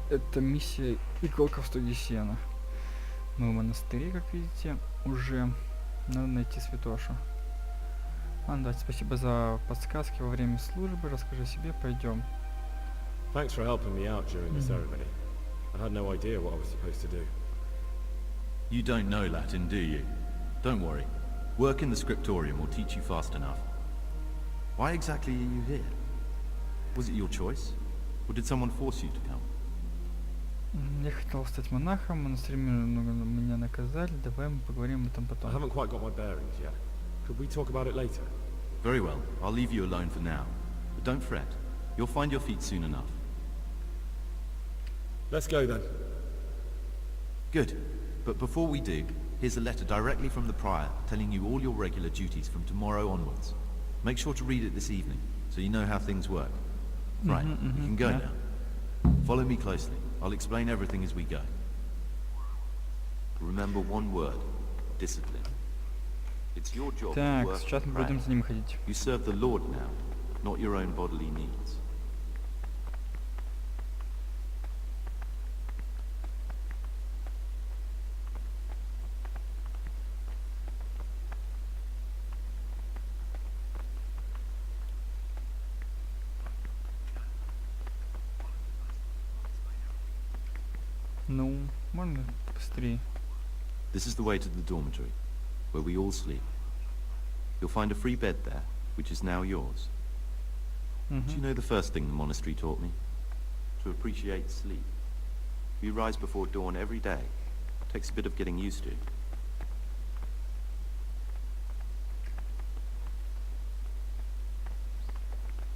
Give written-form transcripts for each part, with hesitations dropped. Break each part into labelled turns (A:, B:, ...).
A: Это миссия «Иголка в стоге сена». Мы в монастыре, как видите, уже. Надо найти святошу. Ладно, давайте, спасибо за подсказки во время службы. Расскажи о себе, пойдем.
B: Thanks for helping me out during the ceremony. I had no idea what I was supposed to do.
C: You don't know Latin, do you? Don't worry. Work in the scriptorium will teach you fast enough. Why exactly are you here? Was it your choice? Or did someone force you to come?
A: Я хотел стать монахом, в монастыре меня наказали. Давай мы поговорим об этом
B: I
A: потом.
B: haven't quite got my bearings yet. Could we talk about it later?
C: Very well. I'll leave you alone for now. But don't fret. You'll find your feet soon enough.
B: Let's go then.
C: Good. But before we do, here's a letter directly from the prior telling you all your regular duties from tomorrow onwards. Make sure to read it this evening, so you know how things work. Right, you can go now. Follow me closely. I'll explain everything as we go. Remember one word. Discipline. It's your job to
A: Так,
C: work
A: сейчас мы
C: and
A: будем
C: pray.
A: за ним ходить.
C: You serve the Lord now, not your own bodily needs.
A: Ну, можно быстрее.
C: This is the way to the dormitory, where we all sleep. You'll find a free bed there, which is now yours. Do you know the first thing the monastery taught me? To appreciate sleep. We rise before dawn every day. Takes a bit of getting used to.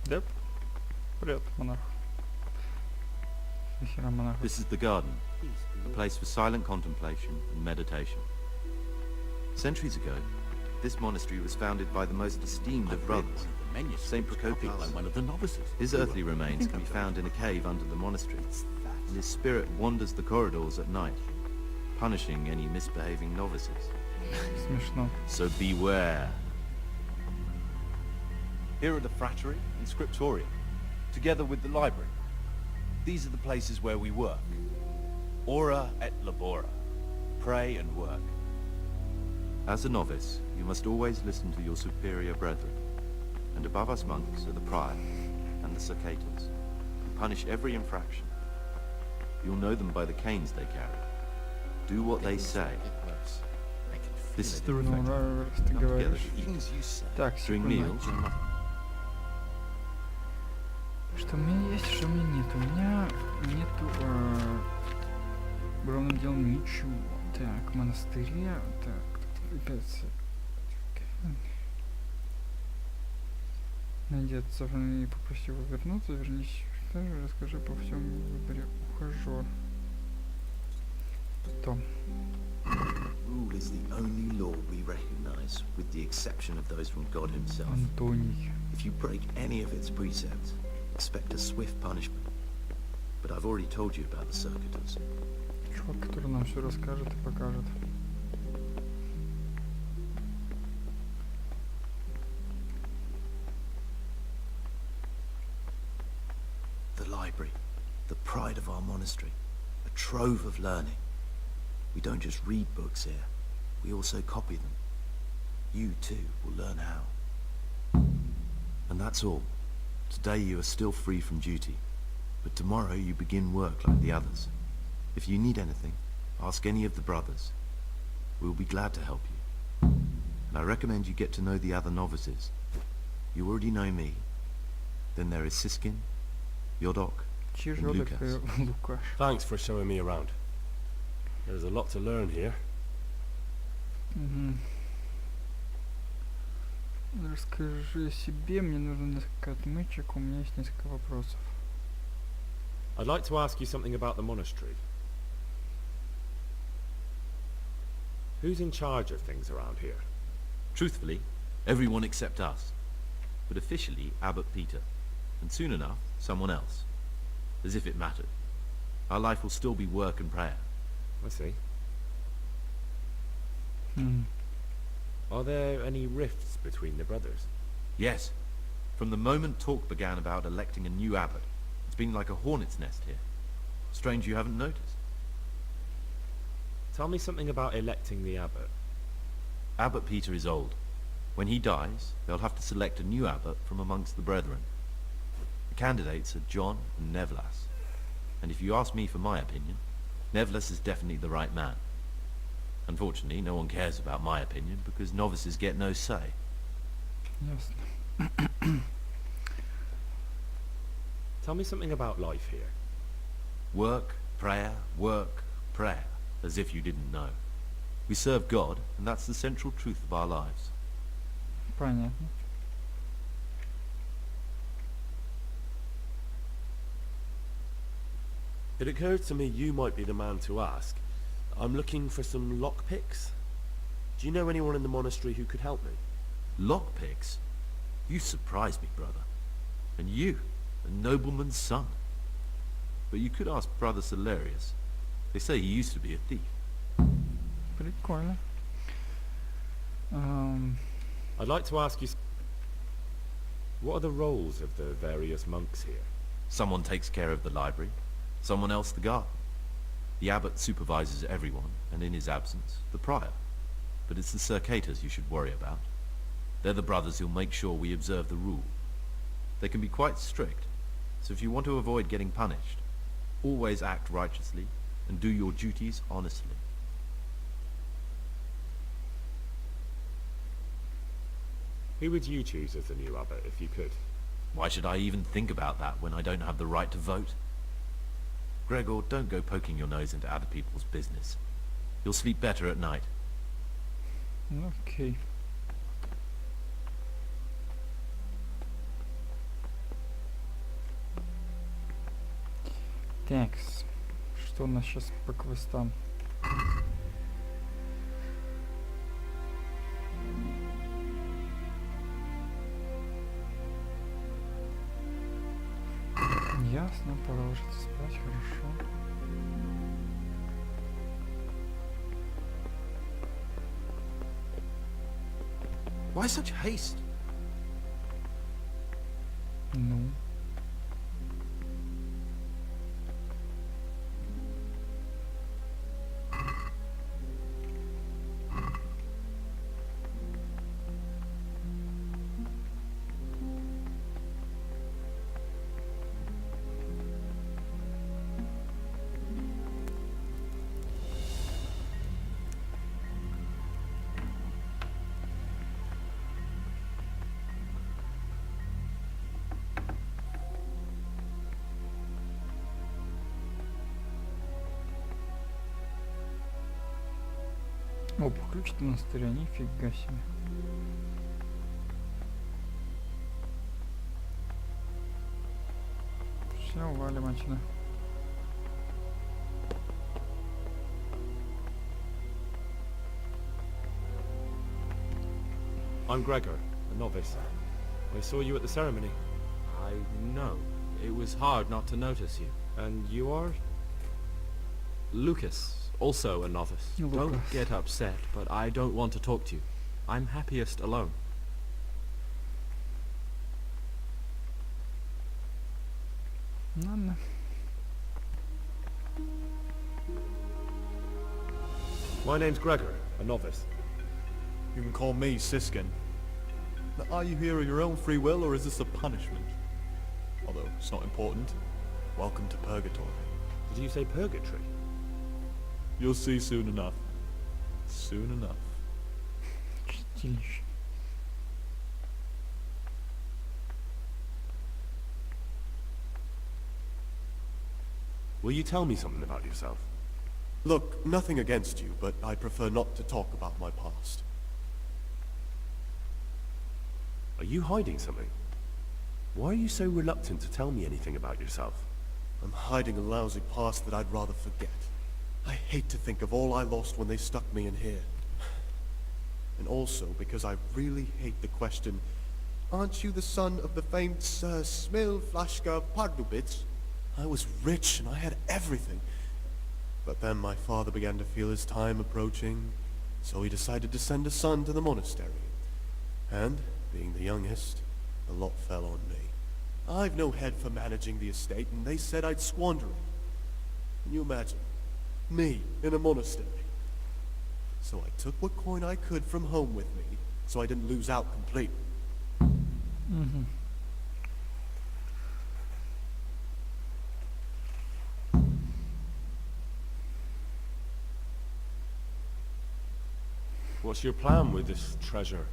A: Да? Привет, монах. Нахера монах?
C: This is the garden, a place for silent contemplation and meditation. Centuries ago, this monastery was founded by the most esteemed of brothers, Saint Procopius.
D: I'm one of the novices.
C: His earthly remains can be found in a cave under the monastery, and his spirit wanders the corridors at night, punishing any misbehaving novices.
A: Смешно.
C: So beware. Here are the frattery and scriptorium, together with the library. These are the places where we work. Ora et labora. Pray and work. As a novice, you must always listen to your superior brethren. And above us monks are the prior and the circators, who punish every infraction. You'll know them by the canes they carry. Do what they say. This is the
A: Ну,
C: refectory.
A: раз ты
C: Come together
A: говоришь.
C: to eat.
A: Так,
C: During
A: секунду.
C: meals, you must...
A: Что у меня есть, что у меня нет. У меня нету ровным делом ничего. Так, в монастыре. Так, опять. Найди отцов и попроси его вернуться. Вернись. Что же, расскажи по всем выборе ухажер. Потом.
D: Rule is the only law we recognize, with the exception of those from God himself.
A: Антоний.
D: If you break any of its precepts, expect a swift punishment. But I've already told you about the circuitous.
A: Чувак, который нам все расскажет и покажет.
D: The library, the pride of our monastery, a trove of learning. We don't just read books here, we also copy them. You too will learn how. And that's all. Today you are still free from duty, but tomorrow you begin work like the others. If you need anything, ask any of the brothers. We'll be glad to help you. And I recommend you get to know the other novices. You already know me. Then there is Siskin, Yodok, and Lucas.
A: Лукаш.
B: Thanks for showing me around. There's a lot to learn here.
A: Расскажи о себе, мне нужно несколько отмычек, у меня есть несколько вопросов.
B: I'd like to ask you something about the monastery. Who's in charge of things around here?
C: Truthfully, everyone except us. But officially, Abbot Peter. And soon enough, someone else. As if it mattered. Our life will still be work and prayer.
B: I see. Are there any rifts between the brothers?
C: Yes. From the moment talk began about electing a new abbot, it's been like a hornet's nest here.
D: Strange you haven't noticed.
B: Tell me something about electing the abbot.
D: Abbot Peter is old. When he dies, they'll have to select a new abbot from amongst the brethren. The candidates are John and Nevlas. And if you ask me for my opinion, Nevlas is definitely the right man. Unfortunately, no one cares about my opinion because novices get no say.
A: Ясно.
B: Tell me something about life here.
D: Work, prayer, as if you didn't know. We serve God, and that's the central truth of our lives.
A: Понятно.
E: It occurs to me you might be the man to ask. I'm looking for some lockpicks. Do you know anyone in the monastery who could help me?
D: Lockpicks? You surprise me, brother. And you, a nobleman's son. But you could ask Brother Salarius. They say he used to be a thief.
A: Прикольно.
B: I'd like to ask you, what are the roles of the various monks here?
D: Someone takes care of the library, someone else the garden. The abbot supervises everyone, and in his absence, the prior. But it's the circators you should worry about. They're the brothers who'll make sure we observe the rule. They can be quite strict, so if you want to avoid getting punished, always act righteously and do your duties honestly.
B: Who would you choose as the new abbot if you could?
D: Why should I even think about that when I don't have the right to vote? Gregor, don't go poking your nose into other people's business. You'll sleep better at night.
A: Окей. Такс. Что у нас сейчас по квестам? Ясно, пора ложиться спать, хорошо.
D: Why such haste?
A: Ну. О, ключ от монастыря, нифига себе. Все, валим отсюда.
B: I'm Gregor, a novice. I saw you at the ceremony.
F: I know. It was hard not to notice you.
B: And you are?
F: Lucas, also a novice.
A: Lucas.
F: Don't get upset, but I don't want to talk to you. I'm happiest alone.
A: Ладно.
B: My name's Gregor, a novice.
G: You can call me Siskin. Now, are you here of your own free will, or is this a punishment? Although it's not important. Welcome to Purgatory.
B: Did you say purgatory?
G: You'll see soon enough. Soon enough.
A: Чистилище.
B: Will you tell me something about yourself?
G: Look, nothing against you, but I prefer not to talk about my past.
B: Are you hiding something? Why are you so reluctant to tell me anything about yourself?
G: I'm hiding a lousy past that I'd rather forget. I hate to think of all I lost when they stuck me in here. And also because I really hate the question, aren't you the son of the famed Sir Smil Flashka Pardubits? I was rich and I had everything. But then my father began to feel his time approaching, so he decided to send a son to the monastery. And, being the youngest, the lot fell on me. I've no head for managing the estate, and they said I'd squander it. imagine? Me, in a monastery. So I took what coin I could from home with me, so I didn't lose out completely.
A: Мгм.
E: What's your plan with this treasure?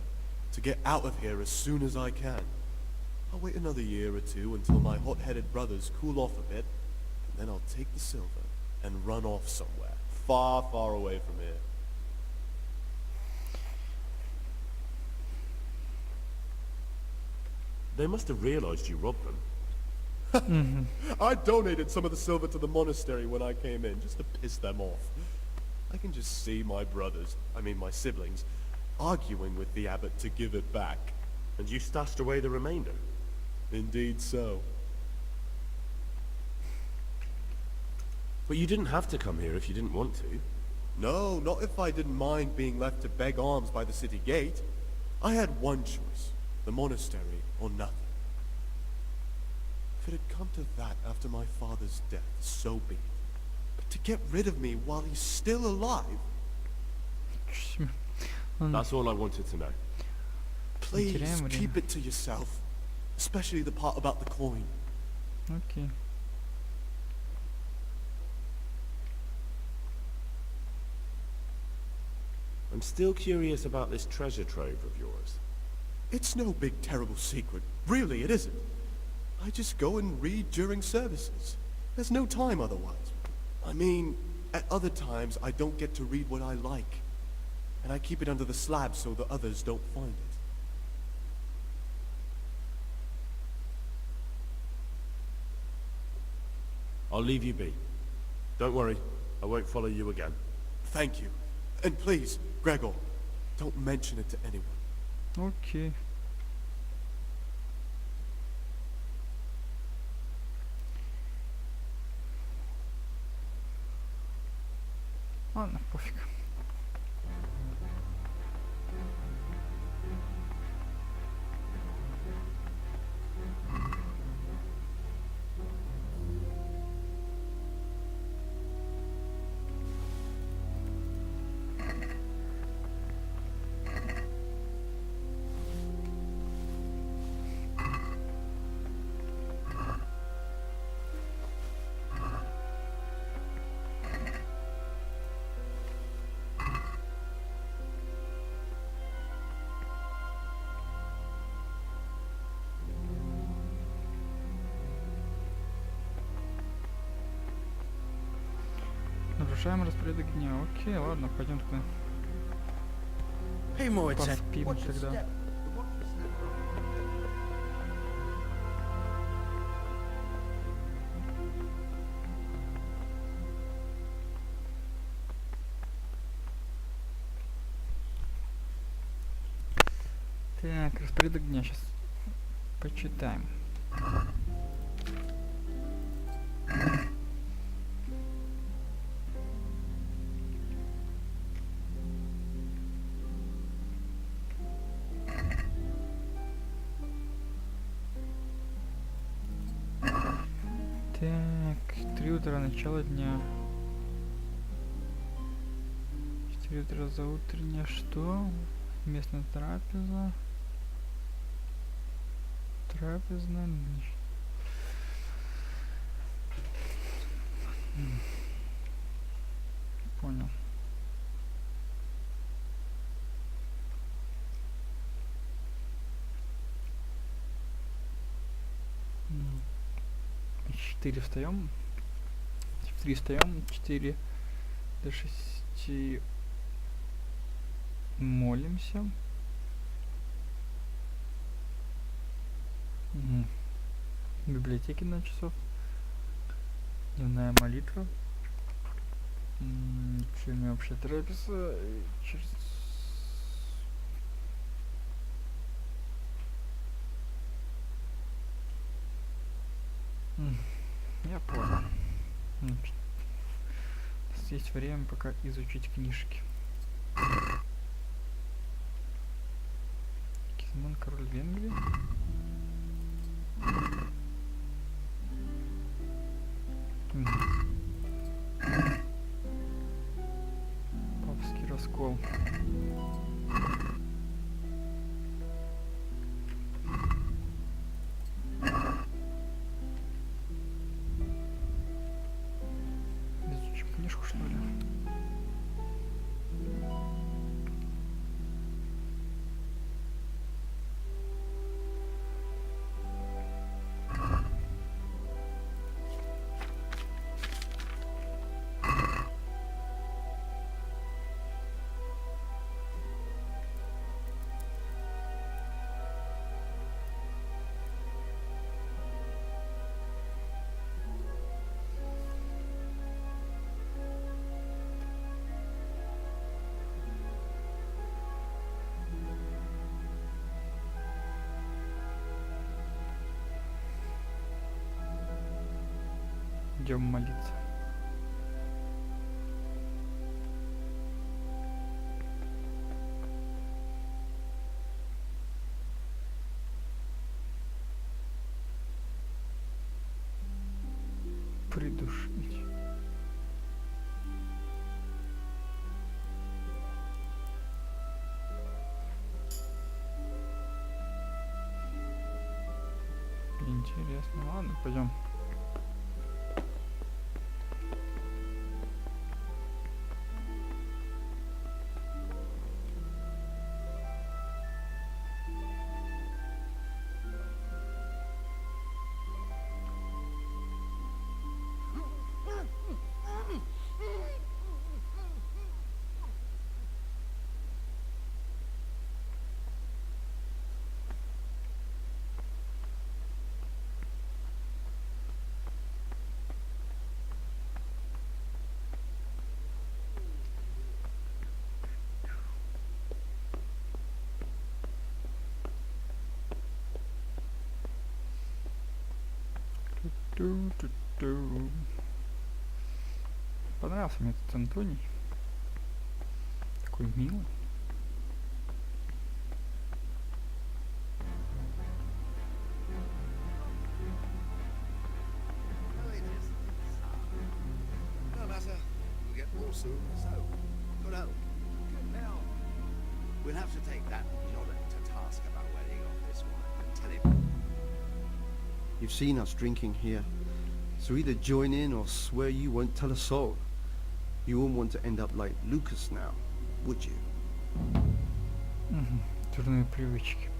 G: To get out of here as soon as I can. I'll wait another year or two until my hot-headed brothers cool off a bit, and then I'll take the silver and run off somewhere, far, far away from here.
E: They must have realized you robbed them.
A: Мгм.
G: I donated some of the silver to the monastery when I came in, just to piss them off. I can just see my brothers, my siblings, arguing with the abbot to give it back.
E: And you stashed away the remainder.
G: Indeed so.
E: But you didn't have to come here if you didn't want to.
G: No, not if I didn't mind being left to beg alms by the city gate. I had one choice, the monastery or nothing. If it had come to that after my father's death, so be it. But to get rid of me while he's still alive,
A: Он-
E: That's all I wanted to know.
G: please
A: теряем время.
G: keep it to yourself. Especially the part about the coin.
A: Окей.
E: I'm still curious about this treasure trove of yours.
G: It's no big terrible secret. Really, it isn't. I just go and read during services. There's no time otherwise. At other times I don't get to read what I like. And I keep it under the slab so the others don't find it.
E: I'll leave you be. Don't worry, I won't follow you again.
G: Thank you. And please, Gregor, don't mention it to anyone.
A: Окей. Ладно, пофиг. Нарушаем распорядок дня. Окей, ладно, пойдем тогда. Поспим тогда. Так, распорядок дня сейчас почитаем. Так, 3 утра, начало дня. 4 утра за утреннее что? Местная трапеза. Трапезная. Понял. В 4 встаем. В 3 встаем, 4 до 6 молимся. В библиотеке на часов. Дневная молитва. Вечерняя общая трапеза. Я понял. Значит, у нас есть время пока изучить книжки. Кизман, король Венгрии. прикол. Изучим книжку, что ли? Идем молиться. Придушить. Интересно. Ладно, пойдем. Ту-ту-ту. Понравился мне этот Антоний. Такой милый.
H: No matter. We'll get more soon. So, good help. Now, we'll have to take that Jordan to task about wedding off this wine and tell him.
I: You've seen us drinking here, so either join in or swear you won't tell a soul. You won't want to end up like Lucas now, would you?
A: Дурные привычки.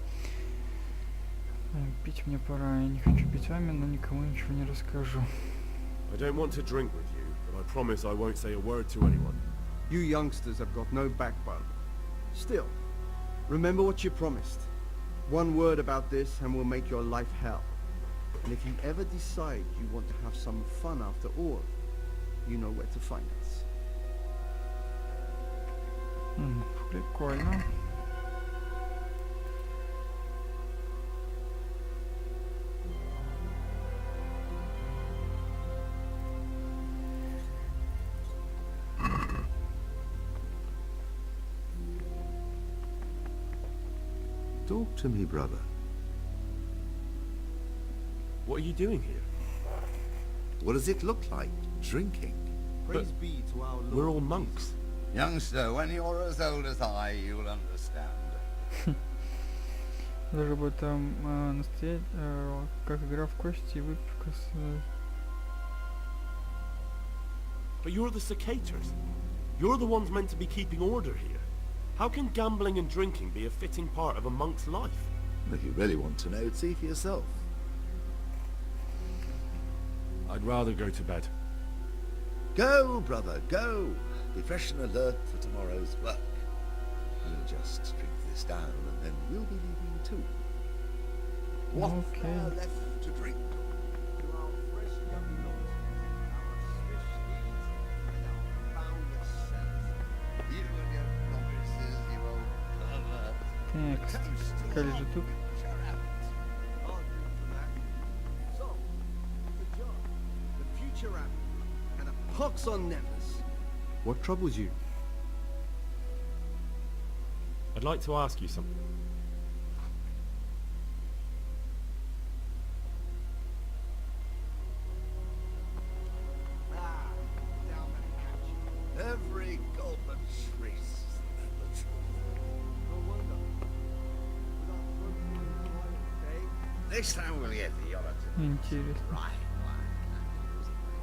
A: Пить мне пора. Я не хочу пить вами, но никому ничего не расскажу.
E: I don't want to drink with you, but I promise I won't say a word to anyone.
I: You youngsters have got no backbone. Still, remember what you promised. One word about this and we'll make your life hell. And if you ever decide you want to have some fun after all, you know where to find us.
A: Прикольно.
H: Talk to me, brother.
E: What are you doing here?
H: What does it look like? Drinking?
I: Praise be to our Lord.
E: We're all monks.
H: Youngster, when you're as old as I, you'll understand.
A: Даже бы там настоять, как игра в кости и выпивка с...
E: But you're the cicators. You're the ones meant to be keeping order here. How can gambling and drinking be a fitting part of a monk's life?
H: If you really want to know, see for yourself.
E: I'd rather go to bed.
H: Go, brother, go. Be fresh and alert for tomorrow's work. We'll just drink this down and then we'll be leaving too. What's there left to drink?
I: To our fresh young lords, our swift steeds, and our boundless selves.
H: You and your novices, you old pervert.
A: Текст.
H: Toast to
A: Какая
H: our
A: же тут?
H: future abbot.
I: I'll drink to that. So, to John, the future abbot, and a pox on Nevis. What troubles you?
E: I'd like to ask you something.
I: Ah, down and catch you.
H: Every gulp and trace Next time we'll get the honor to
A: Интересно.
H: Ryan wine and losing my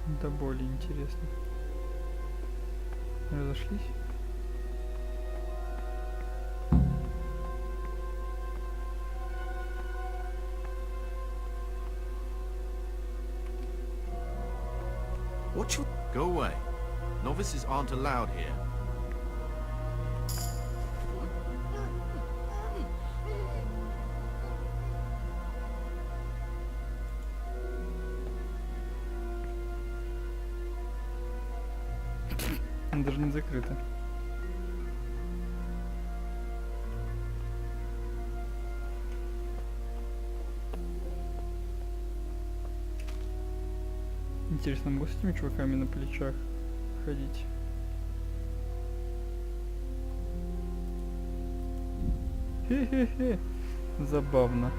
H: taste.
A: Да более интересно. Разошлись?
C: What you... Go away. Novices aren't allowed here.
A: Она даже не закрыта. Интересно, могу с этими чуваками на плечах ходить? Хе-хе-хе. Забавно.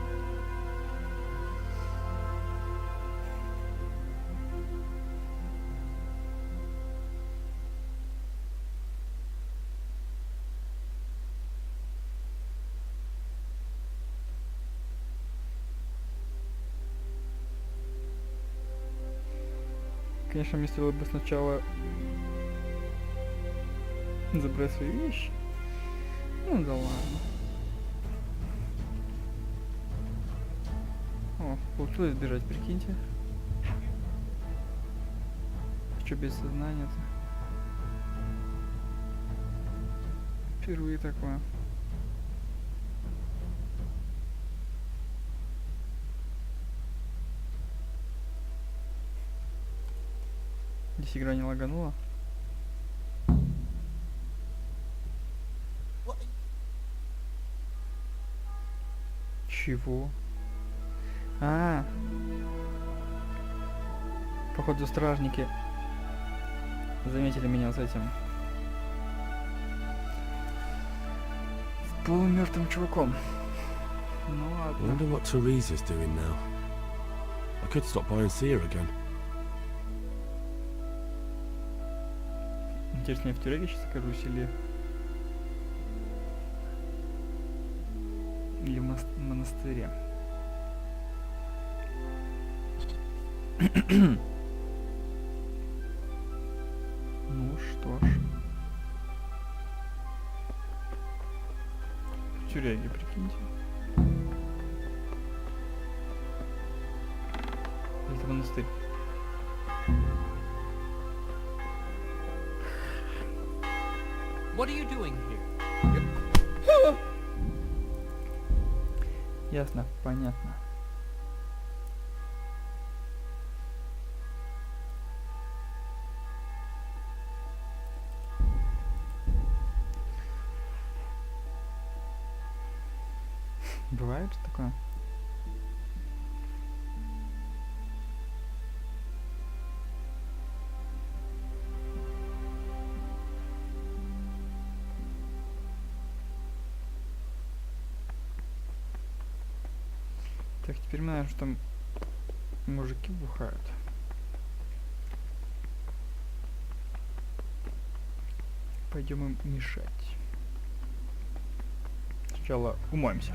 A: Конечно, мне стоило бы сначала забрать свои вещи. Ну да ладно. О, получилось сбежать, прикиньте. Что без сознания-то? Впервые такое. Здесь игра не лаганула. Чего? Походу стражники заметили меня с этим с полумертвым чуваком. Ну
E: I
A: ладно.
E: wonder what Teresa's doing now. I could stop by and see her again.
A: Интересно, я в тюряге сейчас окажусь или в монастыре. Ну что ж. В тюряге, прикиньте. Это монастырь.
F: What are you doing here?
A: Ясно, понятно. Бывает же такое? Так, теперь мы знаем, что там мужики бухают. Пойдем им мешать. Сначала умоемся.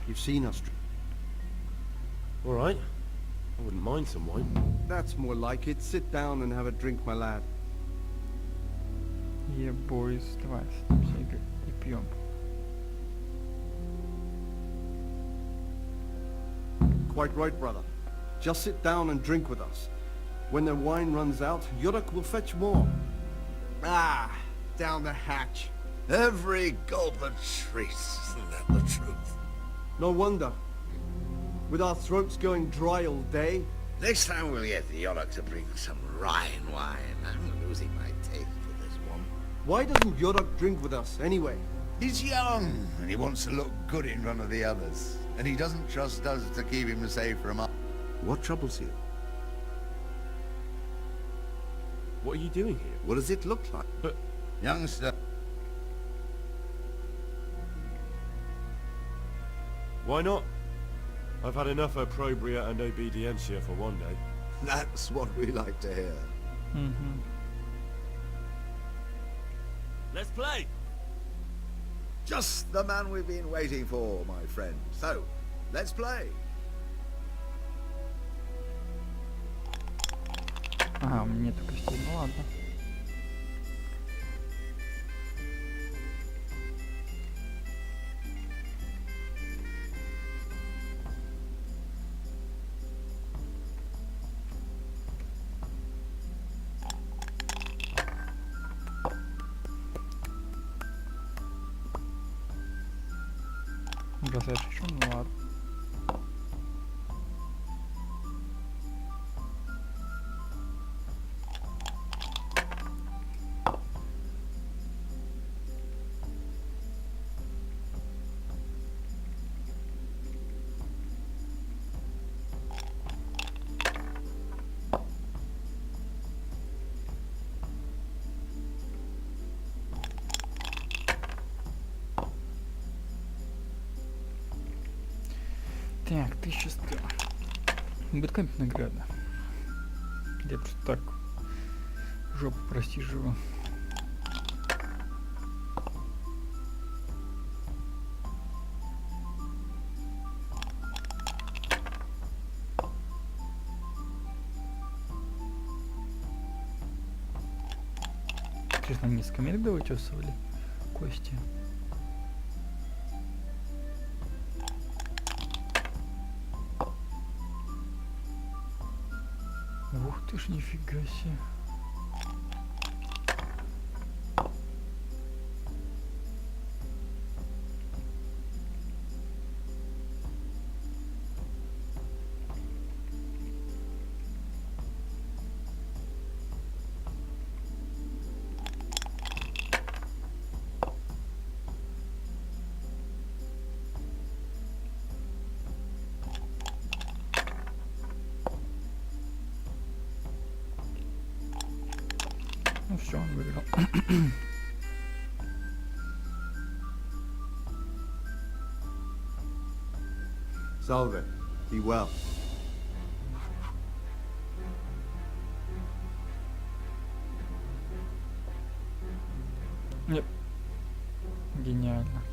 I: You've seen us.
E: All right. I wouldn't mind some wine.
I: That's more like it. Sit down and have a drink, my lad.
A: Yeah, boys, давай, садимся и пьем.
I: Quite right, brother. Just sit down and drink with us. When the wine runs out, Yurik will fetch more. Down the hatch.
H: Every gulp a treat, isn't that the truth?
I: No wonder. With our throats going dry all day.
H: Next time we'll get the honor to bring some Rhine wine. I'm losing my taste for this one.
I: Why doesn't Yurik drink with us, anyway?
H: He's young, and he wants to look good in front of the others. And he doesn't trust us to keep him safe from us. What troubles you?
E: What are you doing here?
H: What does it look like?
E: But...
H: Youngster.
E: Why not? I've had enough opprobria and obedientia for one day.
H: That's what we like to hear.
A: Угу.
E: Let's play!
H: Just the man we've been waiting for, my friend. So, let's play.
A: Ага, мне только все, ну ладно. Бросаешь еще, ну ладно. Так, 1100. Биткоин награда. Я просто так жопу просиживаю. Честно, они с камеры вычесывали кости. Ух ты ж, нифига себе. Ну все, он выиграл.
I: Salve. Be well.
A: Нет. Гениально.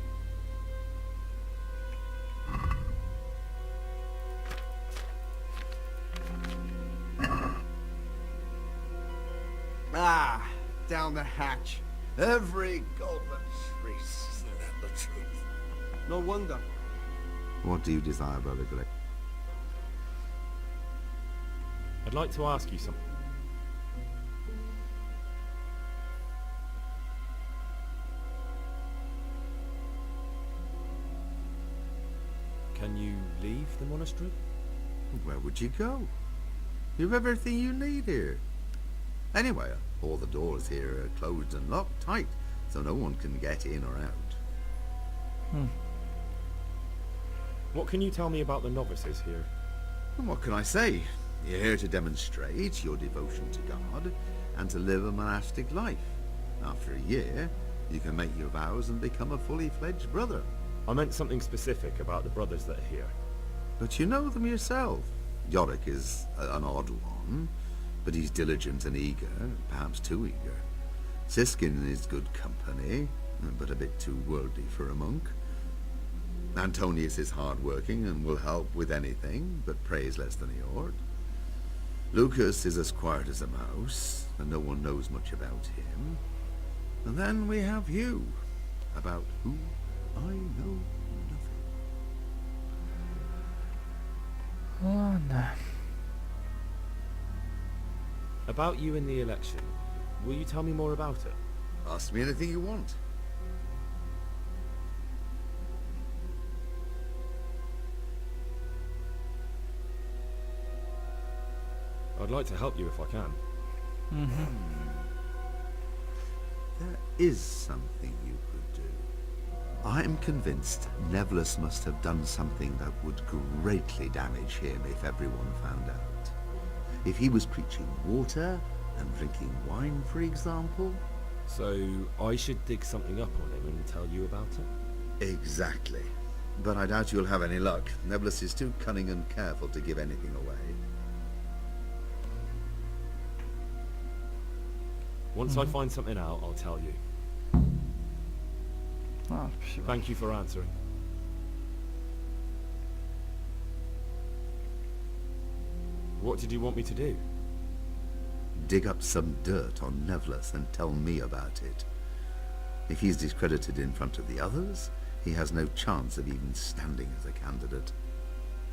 I: Ah, down the hatch.
H: Every Goldman trace, isn't that the truth?
I: No wonder.
H: What do you desire, Brother Gray?
B: I'd like to ask you something. Can you leave the monastery?
H: Where would you go? You've everything you need here. Anyway, all the doors here are closed and locked tight, so no one can get in or out.
B: What can you tell me about the novices here?
H: And what can I say? You're here to demonstrate your devotion to God and to live a monastic life. After a year, you can make your vows and become a fully fledged brother.
B: I meant something specific about the brothers that are here.
H: But you know them yourself. Yorick is an odd one, but he's diligent and eager, perhaps too eager. Siskin is good company, but a bit too worldly for a monk. Antonius is hard-working and will help with anything, but prays less than he ought. Lucas is as quiet as a mouse, and no one knows much about him. And then we have you, about whom I know nothing.
A: Ладно.
B: About you in the election, will you tell me more about it?
H: Ask me anything you want.
B: I'd like to help you if I can.
H: There is something you could do. I'm convinced Nevlus must have done something that would greatly damage him if everyone found out. If he was preaching water and drinking wine, for example.
B: So I should dig something up on him and tell you about it?
H: Exactly. But I doubt you'll have any luck. Nevlus is too cunning and careful to give anything away.
B: Once I find something out, I'll tell you.
A: А, спасибо.
B: Thank you for answering. What did you want me to do?
H: Dig up some dirt on Nevlus and tell me about it. If he's discredited in front of the others, he has no chance of even standing as a candidate.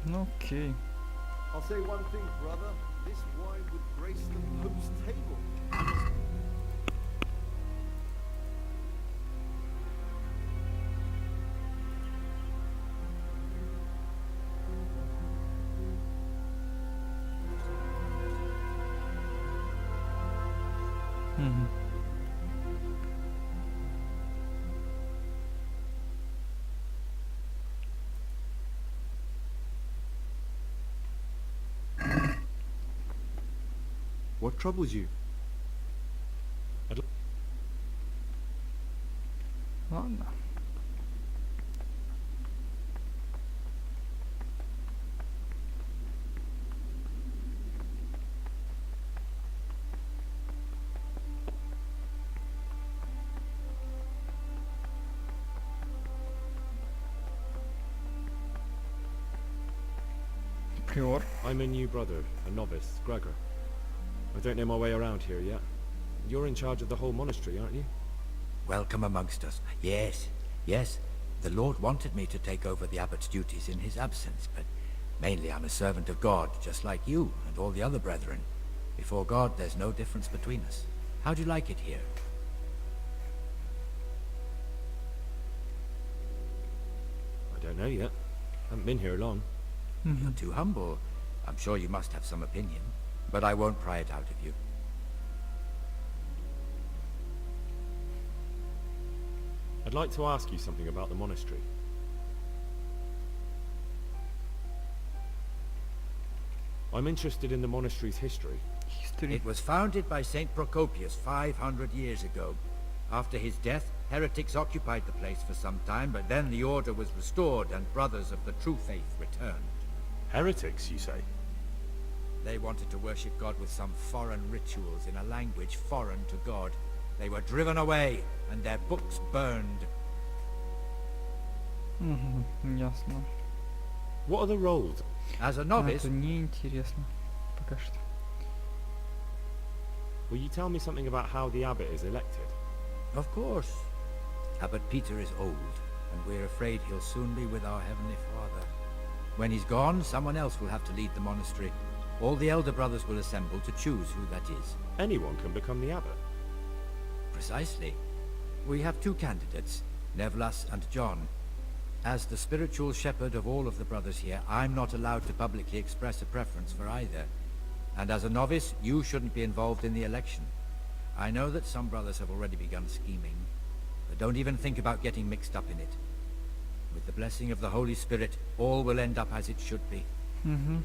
A: Ну окей.
I: I'll say one thing, brother. This wine would grace the Pope's table.
A: Мгм.
G: What troubles you?
A: Ладно. Prior.
B: I'm a new brother, a novice, Gregor. I don't know my way around here yet. You're in charge of the whole monastery, aren't you?
J: Welcome amongst us. Yes, yes. The Lord wanted me to take over the abbot's duties in his absence, but mainly I'm a servant of God, just like you and all the other brethren. Before God, there's no difference between us. How do you like it here?
B: I don't know yet. Haven't been here long.
J: You're too humble. I'm sure you must have some opinion, but I won't pry it out of you.
B: I'd like to ask you something about the monastery. I'm interested in the monastery's history.
A: History.
J: It was founded by Saint Procopius 500 years ago. After his death, heretics occupied the place for some time, but then the order was restored and brothers of the true faith returned.
E: Heretics, you say?
J: They wanted to worship God with some foreign rituals in a language foreign to God. They were driven away, and their books burned.
A: Мгм, ясно.
B: What are the roles?
J: As a
A: А,
J: novice,
A: это неинтересно. Пока что.
B: Will you tell me something about how the abbot is elected?
J: of course. Abbot Peter is old, and we're afraid he'll soon be with our Heavenly Father. When he's gone, someone else will have to lead the monastery. All the elder brothers will assemble to choose who that is.
B: Anyone can become the abbot.
J: Precisely. We have two candidates, Nevlas and John. As the spiritual shepherd of all of the brothers here, I'm not allowed to publicly express a preference for either. And as a novice, you shouldn't be involved in the election. I know that some brothers have already begun scheming, but don't even think about getting mixed up in it. With the blessing of the Holy Spirit, all will end up as it should be.
A: Мгм.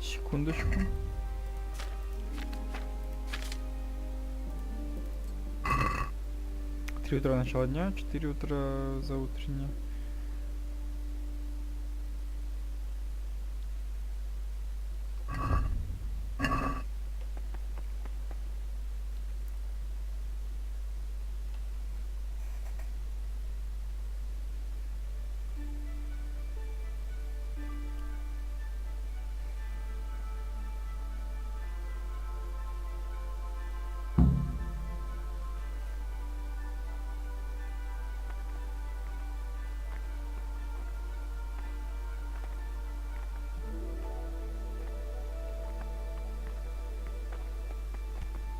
A: Секундочку. Три утра начало дня, 4 утра за утреннее.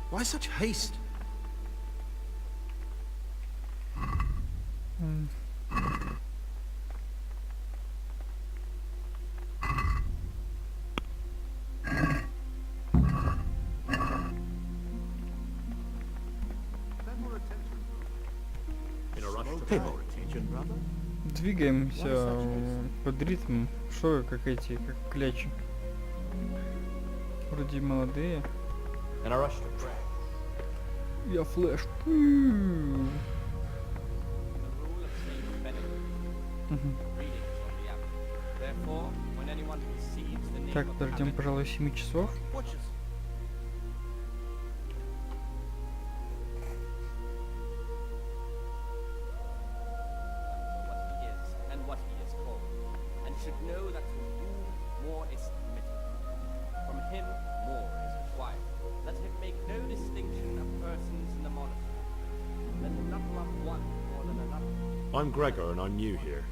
D: Why such haste?
A: М.
E: In a rush to
G: Pay more attention, brother.
A: Двигаемся под ритм. Шо, как эти, как клячи. Вроде молодые.
F: In a rush to pray.
A: Я флэш. Так, подождем, пожалуй, 7 часов.
B: I'm Gregor and I'm new here.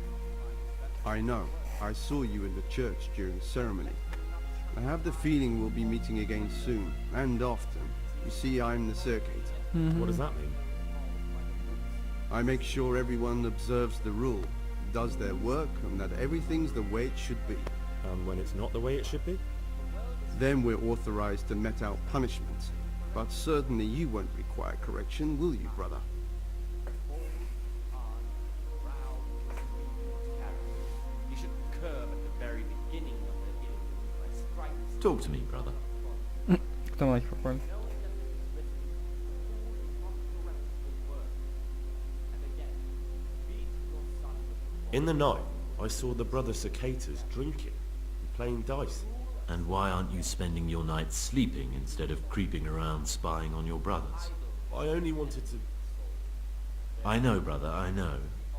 I: I know. I saw you in the church during the ceremony. I have the feeling we'll be meeting again soon, and often. You see, I'm the circator.
B: What does that mean?
I: I make sure everyone observes the rule, does their work, and that everything's the way it should be.
B: And when it's not the way it should be?
I: Then we're authorized to mete out punishments. But certainly you won't require correction, will you, brother?
D: Talk to me, brother.
A: Кто лайк попал?
E: In the night, I saw the brother cicadas drinking and playing dice.
D: And why aren't you spending your nights sleeping instead of creeping around spying on your brothers?
E: I only wanted to...
D: I know, brother, I know.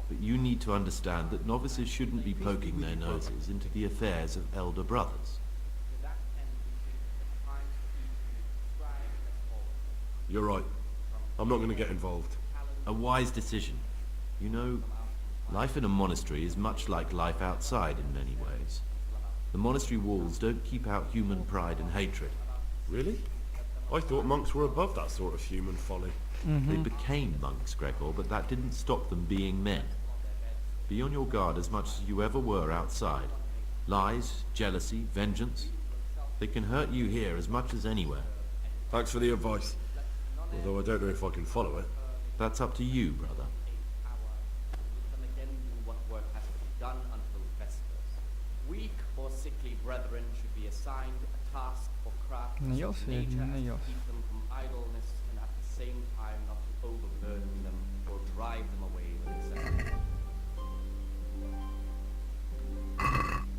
D: But you need to understand that novices shouldn't be poking their noses into the affairs of elder brothers.
E: You're right. I'm not going to get involved.
D: A wise decision. You know, life in a monastery is much like life outside in many ways. The monastery walls don't keep out human pride and hatred.
E: Really? I thought monks were above that sort of human folly.
D: They became monks, Gregor, but that didn't stop them being men. Be on your guard as much as you ever were outside. Lies, jealousy, vengeance. They can hurt you here as much as anywhere.
E: Thanks for the advice. Although I don't know if I can follow it.
D: That's up to you, brother.
F: Weak or sickly brethren should be assigned a task or craft
A: Наелся
F: of
A: я или
F: nature
A: не
F: as to
A: наелся?
F: keep them from idleness and at the same time not to overburden them or drive them away with excess.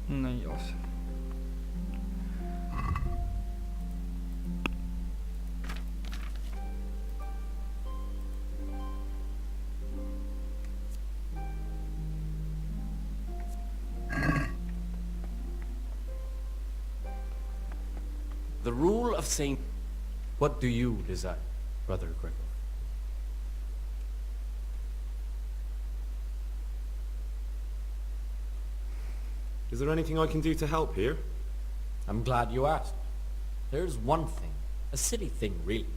A: Наелся.
F: The rule of Saint... What do you desire, Brother Gregor?
B: Is there anything I can do to help here?
F: I'm glad you asked. There's one thing, a silly thing really.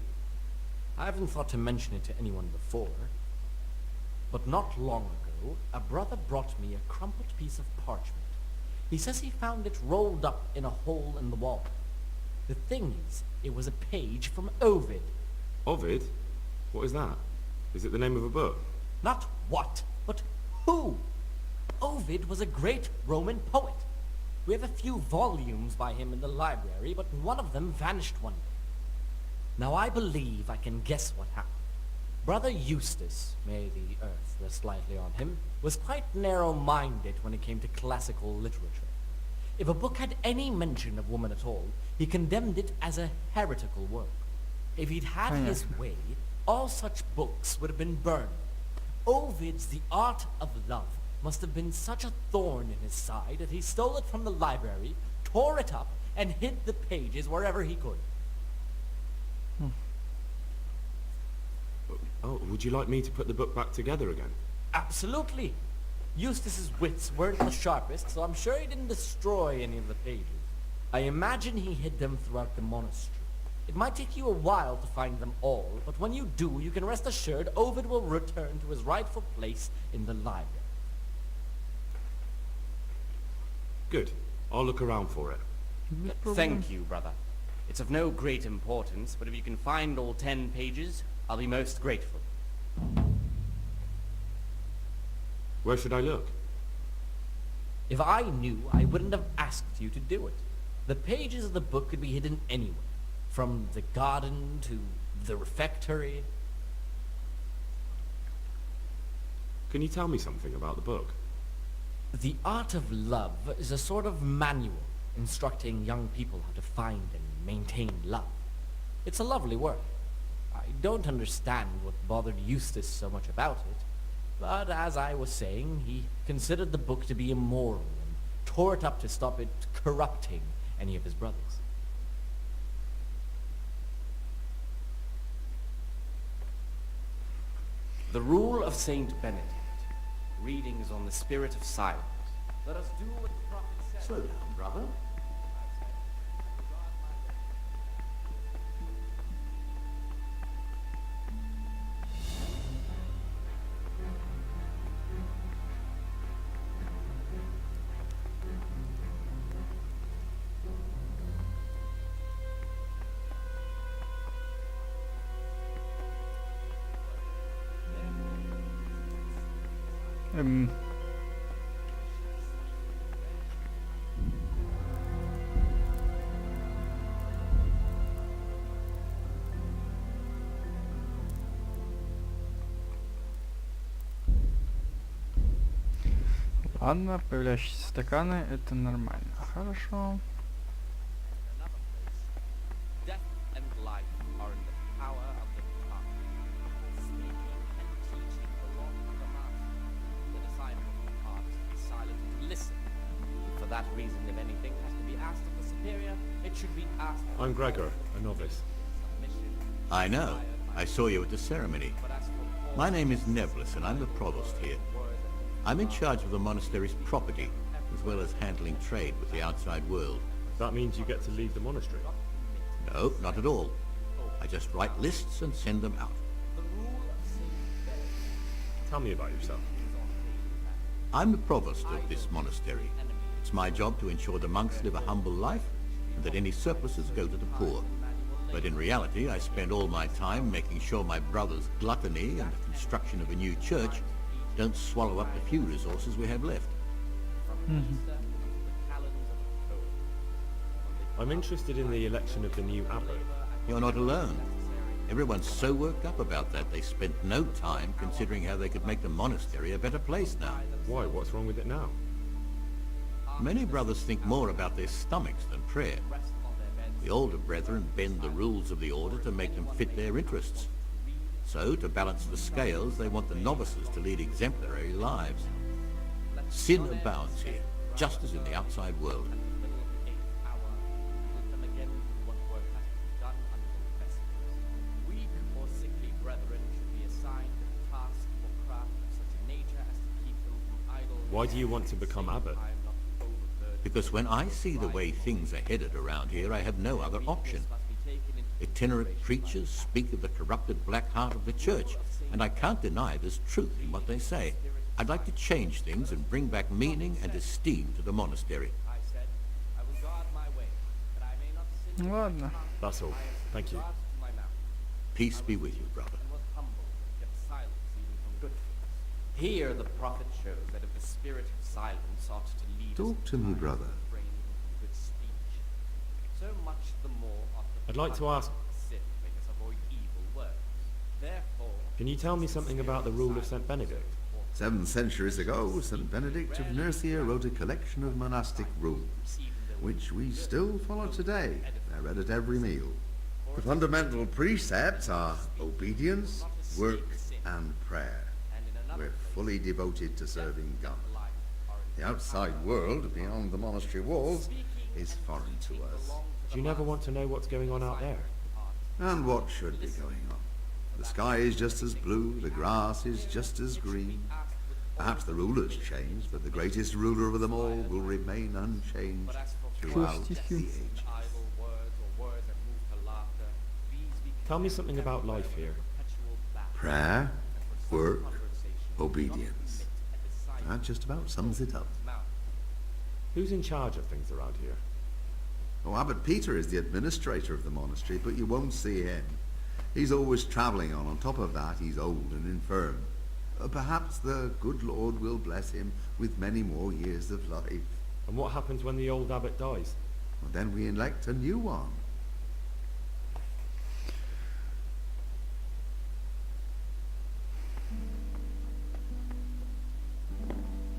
F: I haven't thought to mention it to anyone before, but not long ago, a brother brought me a crumpled piece of parchment. He says he found it rolled up in a hole in the wall. The thing is, it was a page from Ovid.
B: Ovid? What is that? Is it the name of a book?
F: Not what, but who? Ovid was a great Roman poet. We have a few volumes by him in the library, but one of them vanished one day. Now I believe I can guess what happened. Brother Eustace, may the earth rest lightly on him, was quite narrow-minded when it came to classical literature. If a book had any mention of woman at all, he condemned it as a heretical work. If he'd had his way, all such books would have been burned. Ovid's The Art of Love must have been such a thorn in his side that he stole it from the library, tore it up, and hid the pages wherever he could.
B: Oh, would you like me to put the book back together again?
F: Absolutely. Eustace's wits weren't the sharpest, so I'm sure he didn't destroy any of the pages. I imagine he hid them throughout the monastery. It might take you a while to find them all, but when you do, you can rest assured Ovid will return to his rightful place in the library.
B: Good. I'll look around for it.
F: Thank you, brother. It's of no great importance, but if you can find all 10 pages, I'll be most grateful.
B: Where should I look?
F: If I knew, I wouldn't have asked you to do it. The pages of the book could be hidden anywhere, from the garden to the refectory.
B: Can you tell me something about the book?
F: The Art of Love is a sort of manual instructing young people how to find and maintain love. It's a lovely work. I don't understand what bothered Eustace so much about it, but as I was saying, he considered the book to be immoral and tore it up to stop it corrupting any of his brothers. The Rule of Saint Benedict. Readings on the spirit of silence. Let us do what the prophet said.
D: Slow down, brother.
A: Ладно, появляющиеся стаканы, это нормально. Хорошо.
F: Death and life are in the power of the tongue. Speaking and teaching belong to the master. The disciple's part is to be silent and listen. For that reason, if anything has to be asked of the superior, it should be asked of
B: I'm Gregor, a novice.
K: I know. I saw you at the ceremony. My name is Nevlis, and I'm the provost here. I'm in charge of the monastery's property, as well as handling trade with the outside world.
B: That means you get to leave the monastery?
K: No, not at all. I just write lists and send them out.
B: Tell me about yourself.
K: I'm the provost of this monastery. It's my job to ensure the monks live a humble life, and that any surpluses go to the poor. But in reality, I spend all my time making sure my brother's gluttony and the construction of a new church don't swallow up the few resources we have left.
B: I'm interested in the election of the new abbot.
K: You're not alone. Everyone's so worked up about that they spent no time considering how they could make the monastery a better place now.
B: Why? What's wrong with it now?
K: Many brothers think more about their stomachs than prayer. The older brethren bend the rules of the order to make them fit their interests. So, to balance the scales, they want the novices to lead exemplary lives. Sin abounds here, just as in the outside world.
B: Why do you want to become abbot?
K: Because when I see the way things are headed around here, I have no other option. Itinerant preachers speak of the corrupted black heart of the church, and I can't deny there's truth in what they say. I'd like to change things and bring back meaning and esteem to the monastery.
A: Ладно.
B: That's all. Thank you.
K: Peace be with you, brother.
F: Here the prophet shows that if the spirit of silence ought to lead
H: Talk to me, brother.
F: good speech, so much the more ought the
B: I'd like to ask,
F: sin make us avoid evil words. Therefore,
B: can you tell me something about the rule of St. Benedict?
H: 7 centuries ago, St. Benedict of Nursia wrote a collection of monastic rules, which we still follow today. They're read at every meal. The fundamental precepts are obedience, work, and prayer. We're fully devoted to serving God. The outside world, beyond the monastery walls, is foreign to us.
B: Do you never want to know what's going on out there?
H: And what should be going on? The sky is just as blue, the grass is just as green. Perhaps the ruler's changed, but the greatest ruler of them all will remain unchanged throughout the ages.
B: Tell me something about life here.
H: Prayer, work, obedience. That just about sums it up.
B: Who's in charge of things around here?
H: Oh, Abbot Peter is the administrator of the monastery, but you won't see him. He's always travelling on. On top of that, he's old and infirm. Perhaps the good Lord will bless him with many more years of life.
B: And what happens when the old abbot dies?
H: Well, then we elect a new one.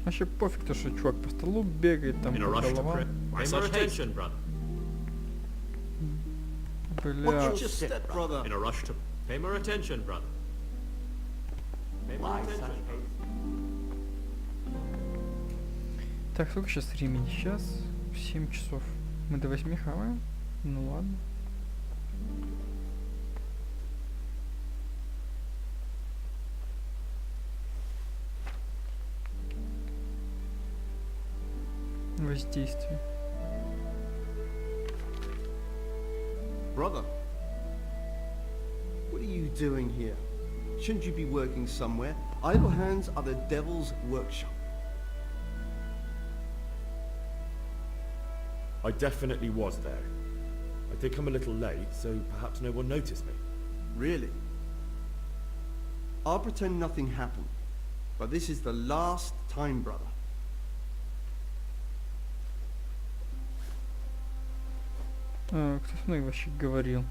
A: Вообще пофиг, то, что чувак по столу бегает, там
B: In a
A: по
B: rush to
A: головам.
B: pray. Pay more attention, brother.
A: Бля.
G: Watch your step, brother.
B: In a rush to pay more attention, brother. Pay more attention.
A: Так, сколько сейчас времени? Сейчас 7 часов. Мы до 8 хаваем? Ну ладно. Воздействие.
I: Brother, what are you doing here? Shouldn't you be working somewhere? Idle hands are the devil's workshop.
B: I definitely was there. I did come a little late, so perhaps no one noticed me.
I: Really? I'll pretend nothing happened. But this is the last time, brother.
A: Кто со мной вообще говорил?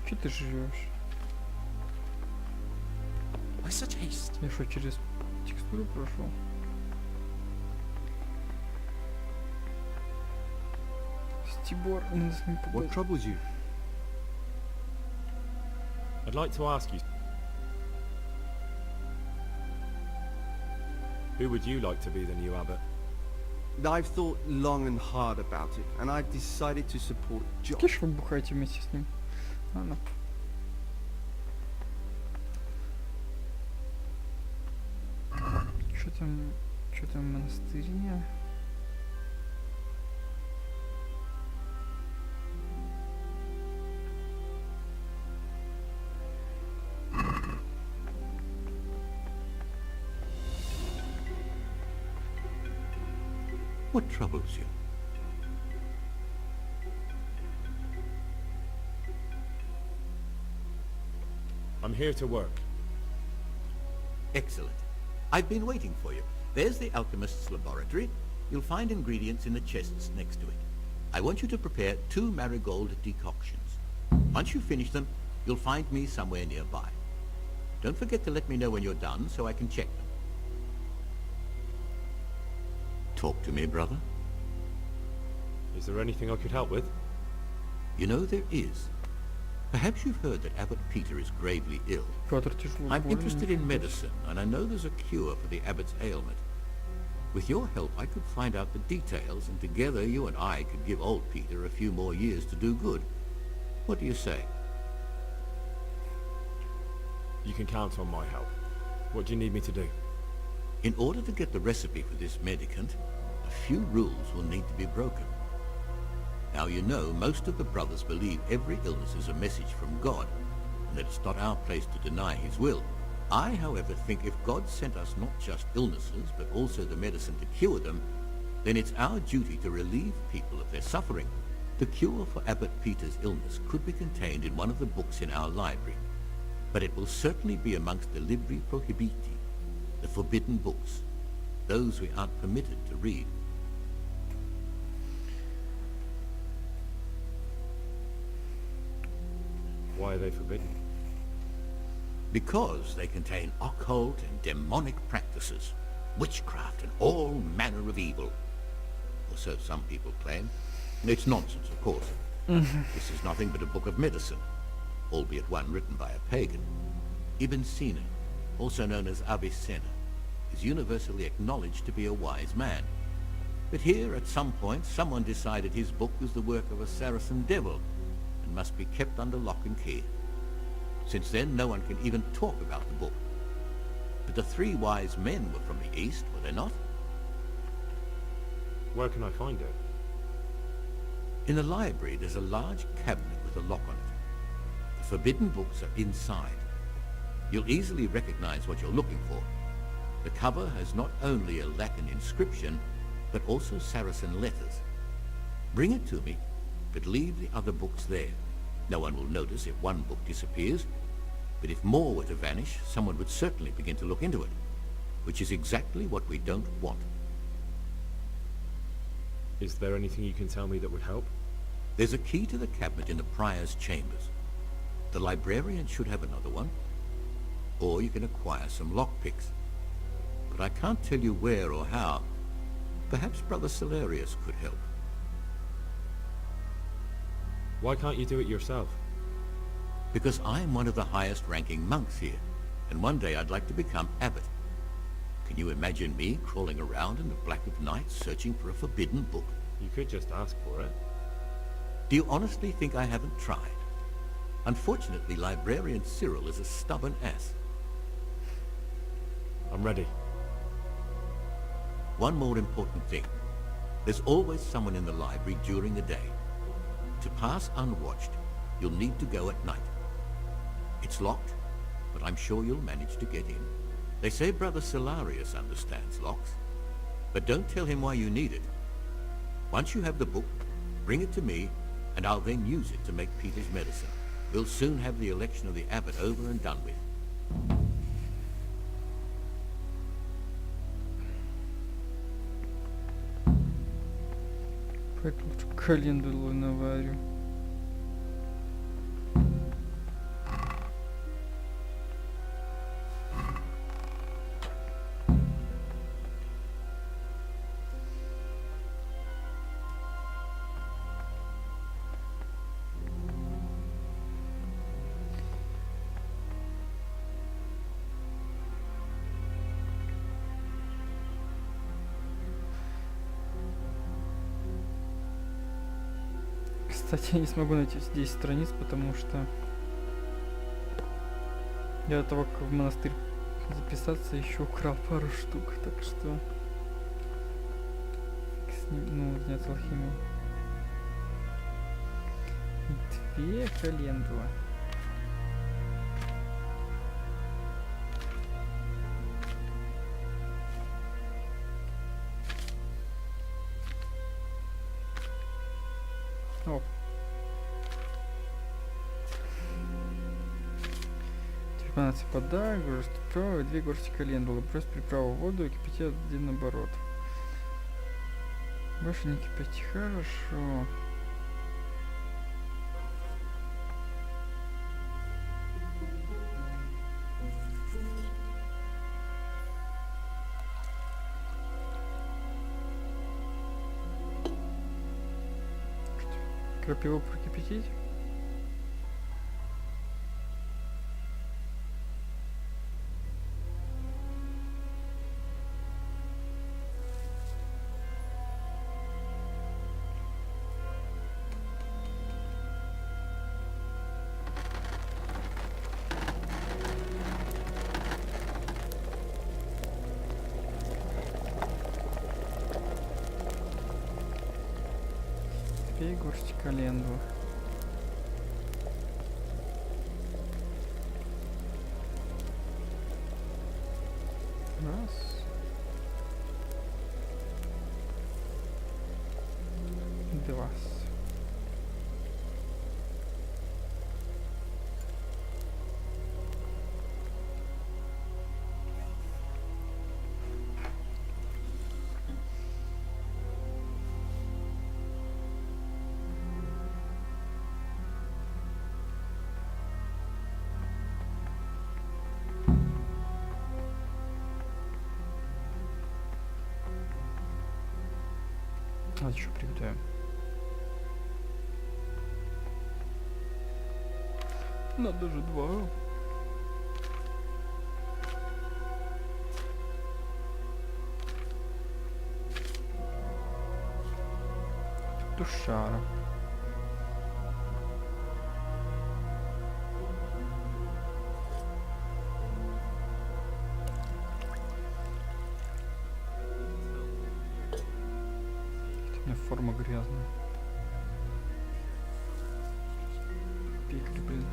A: Че ты живешь?
F: Why such haste?
A: Я что, через текстуру прошел? Стибор, он нас не пугал.
G: What troubles you?
B: I'd like to ask you... Who would you like to be the new abbot?
I: I've thought long and hard about it, and I've decided to support John.
A: Киш вы бухаете вместе с ним? Ладно. Что там в монастыре?
K: What troubles you?
B: I'm here to work.
K: Excellent. I've been waiting for you. There's the alchemist's laboratory. You'll find ingredients in the chests next to it. I want you to prepare 2 marigold decoctions. Once you finish them, you'll find me somewhere nearby. Don't forget to let me know when you're done so I can check them. Talk to me, brother.
B: Is there anything I could help with?
K: You know there is. Perhaps you've heard that Abbot Peter is gravely ill.
A: Петр тяжело
K: I'm
A: болен.
K: interested in medicine, and I know there's a cure for the abbot's ailment. With your help, I could find out the details, and together you and I could give old Peter a few more years to do good. What do you say?
B: You can count on my help. What do you need me to do?
K: In order to get the recipe for this medicament, a few rules will need to be broken. Now you know most of the brothers believe every illness is a message from God, and that it's not our place to deny his will. I, however, think if God sent us not just illnesses, but also the medicine to cure them, then it's our duty to relieve people of their suffering. The cure for Abbot Peter's illness could be contained in one of the books in our library, but it will certainly be amongst the Libri Prohibiti, the forbidden books, those we aren't permitted to read.
B: Why are they forbidden?
K: Because they contain occult and demonic practices, witchcraft and all manner of evil. Or so some people claim. It's nonsense, of course. This is nothing but a book of medicine, albeit one written by a pagan. Ibn Sina, also known as Avicenna, is universally acknowledged to be a wise man. But here, at some point, someone decided his book was the work of a Saracen devil and must be kept under lock and key. Since then, no one can even talk about the book. But the 3 wise men were from the East, were they not?
B: Where can I find it?
K: In the library, there's a large cabinet with a lock on it. The forbidden books are inside. You'll easily recognize what you're looking for. The cover has not only a Latin inscription, but also Saracen letters. Bring it to me, but leave the other books there. No one will notice if one book disappears, But if more were to vanish, someone would certainly begin to look into it, which is exactly what we don't want.
B: Is there anything you can tell me that would help?
K: There's a key to the cabinet in the prior's chambers. The librarian should have another one, or you can acquire some lockpicks. But I can't tell you where or how. Perhaps Brother Salarius could help.
B: Why can't you do it yourself?
K: Because I'm one of the highest-ranking monks here, and one day I'd like to become abbot. Can you imagine me crawling around in the black of night searching for a forbidden book?
B: You could just ask for it.
K: Do you honestly think I haven't tried? Unfortunately, Librarian Cyril is a stubborn ass.
B: I'm ready.
K: One more important thing. There's always someone in the library during the day. To pass unwatched, you'll need to go at night. It's locked, but I'm sure you'll manage to get in. They say Brother Salarius understands locks, but don't tell him why you need it. Once you have the book, bring it to me, and I'll then use it to make Peter's medicine. We'll soon have the election of the abbot over and done with.
A: Лучше календулу наварю. Кстати, я не смогу найти 10 страниц, потому что я до того, как в монастырь записаться, еще украл пару штук, так что заняться алхимией. 2 календулы. Оп. 12 подарок, горсть приправы, 2 горсти календулы. Брось приправу в воду и кипяти 1 оборот. Больше не кипяти, хорошо. Крапиву прокипятить. Пей горсть календулы. Раз. 2. А еще приготовим. Надо же 2. Душара. У меня форма грязная. Пикли, блин.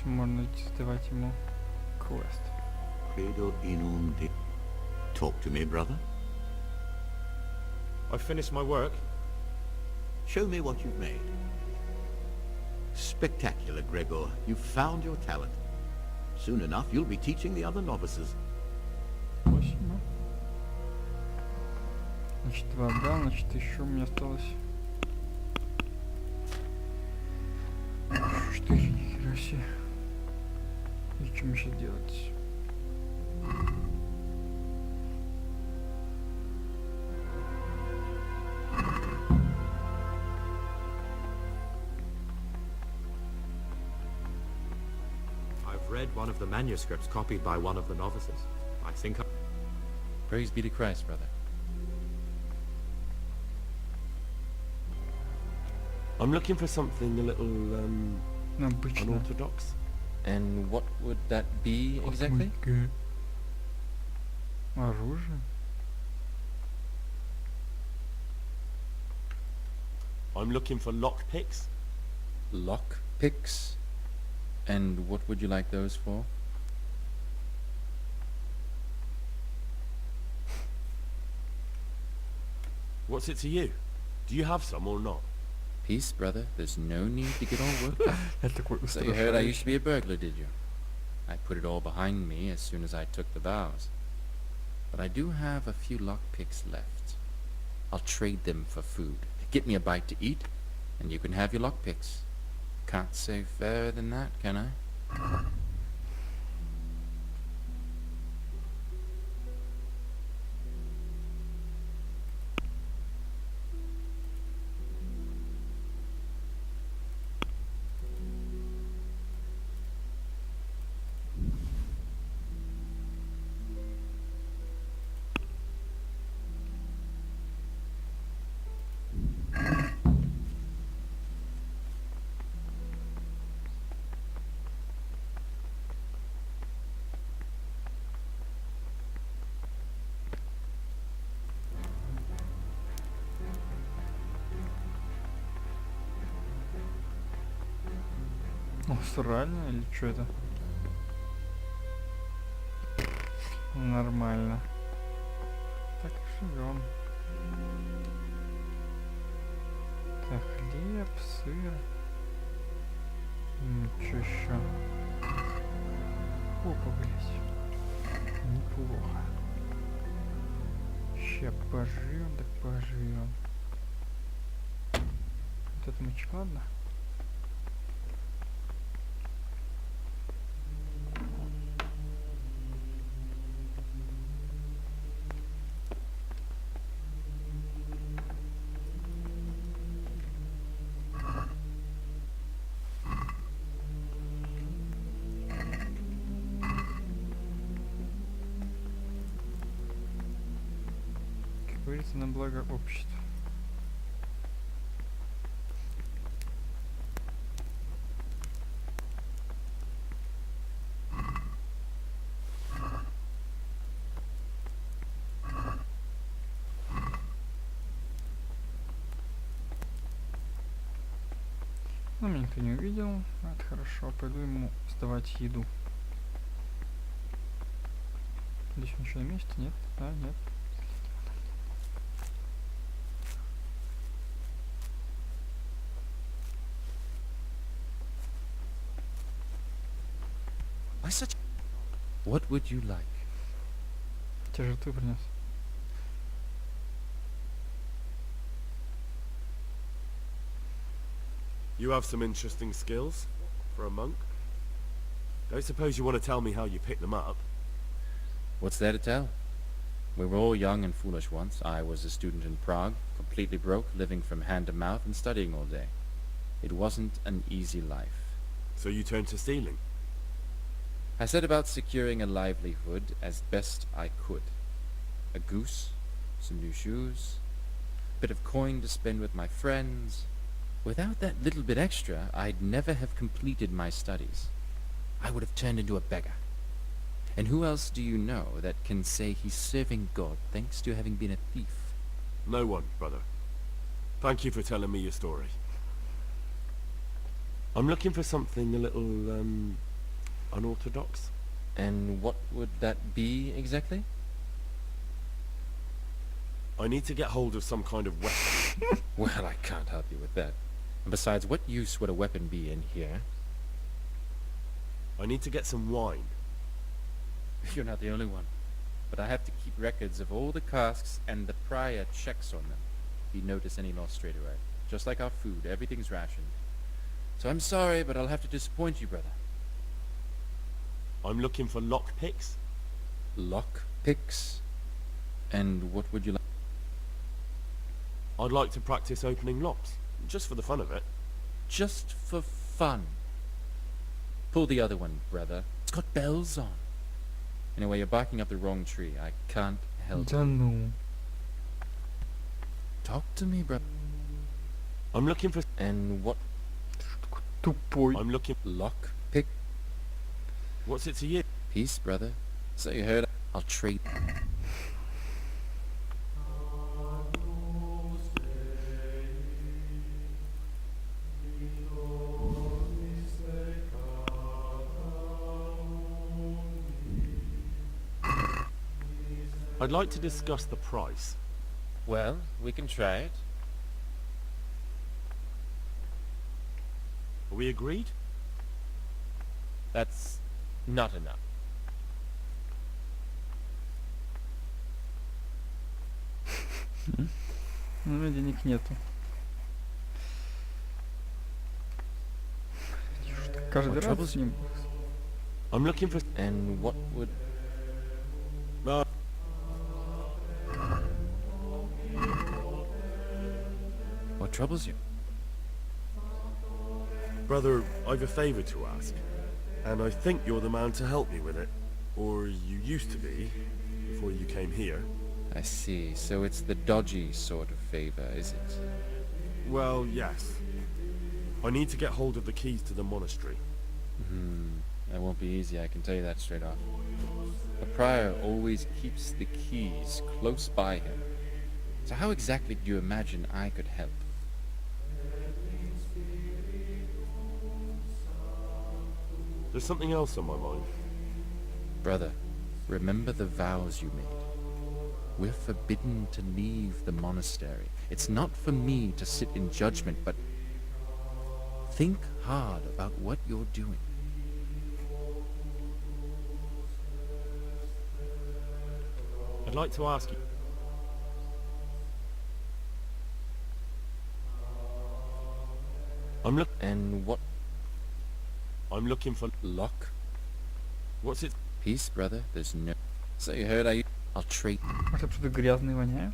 A: есть можно идти сдавать ему квест.
K: Credo in un de... Talk to me, brother.
B: I've finished my work.
K: Show me what you've made. Spectacular, Gregor. You've found your talent. Soon enough, you'll be teaching the other novices.
A: Спасибо. Значит, 2 отдал, значит, еще у меня осталось 4, нихера себе. И что мне сейчас делать?
B: I've read one of the manuscripts copied by one of the novices. I think I...
L: Praise be to Christ, brother.
E: I'm looking for something a little,
A: Обычно.
E: unorthodox.
L: And what would that be exactly?
A: Оружие.
E: I'm looking for lockpicks.
L: Lock picks? And what would you like those for?
E: What's it to you? Do you have some or not?
L: Peace, brother. There's no need to get all worked up.
A: Я такой
L: So you heard I used to be a burglar, did you? I put it all behind me as soon as I took the vows. But I do have a few lockpicks left. I'll trade them for food. Get me a bite to eat, and you can have your lockpicks. Can't say fairer than that, can I?
A: Срально или что это? Нормально. Так живем. Так, хлеб, сыр. Что еще? Опа, блять. Неплохо. Ща поживем, так поживем. Вот это мочь, ладно? Говорится, на благо общества. Но меня никто не увидел. Это хорошо. Пойду ему сдавать еду. Здесь он еще на месте? Нет? Да, нет.
L: What would you like?
A: Те же ты принес.
E: You have some interesting skills for a monk. Don't suppose you want to tell me how you picked them up?
L: What's there to tell? We were all young and foolish once. I was a student in Prague, completely broke, living from hand to mouth and studying all day. It wasn't an easy life.
E: So you turned to stealing?
L: I set about securing a livelihood as best I could. A goose, some new shoes, a bit of coin to spend with my friends. Without that little bit extra, I'd never have completed my studies. I would have turned into a beggar. And who else do you know that can say he's serving God thanks to having been a thief?
E: No one, brother. Thank you for telling me your story. I'm looking for something a little, unorthodox.
L: And what would that be exactly?
E: I need to get hold of some kind of weapon.
L: Well, I can't help you with that. And besides, what use would a weapon be in here?
E: I need to get some wine.
L: You're not the only one. But I have to keep records of all the casks, and the prior checks on them. He'd notice any loss straight away. Just like our food, everything's rationed. So I'm sorry, but I'll have to disappoint you, brother.
E: I'm looking for lockpicks.
L: Lock picks? And what would you like?
E: I'd like to practice opening locks, just for the fun of it.
L: Just for fun. Pull the other one, brother. It's got bells on. Anyway, you're barking up the wrong tree. I can't help
A: Да
L: it.
A: ну.
L: Talk to me, brother.
E: I'm looking for...
L: And what?
A: Тупой.
E: I'm looking...
L: Lock pick?
E: What's it to you?
L: Peace, brother. So you heard. I'll trade.
E: I'd like to discuss the price.
L: Well, we can try it.
E: Are we agreed?
L: That's not enough.
A: Ну, денег нету. Что, каждый
L: What
A: раз
L: troubles
A: с ним.
E: I'm looking for...
L: And what would...
E: No.
L: What troubles you?
E: Brother, I've a favor to ask. And I think you're the man to help me with it. Or you used to be, before you came here.
L: I see. So it's the dodgy sort of favor, is it?
E: Well, yes. I need to get hold of the keys to the monastery.
L: That won't be easy, I can tell you that straight off. The prior always keeps the keys close by him. So how exactly do you imagine I could help?
E: There's something else on my mind.
L: Brother, remember the vows you made. We're forbidden to leave the monastery. It's not for me to sit in judgment, but think hard about what you're doing.
E: I'd like to ask you...
L: And what?
E: I'm looking for...
L: Lock?
E: What's it?
L: Peace, brother. There's no... So you heard I'll treat...
A: Может, что-то грязный воняет?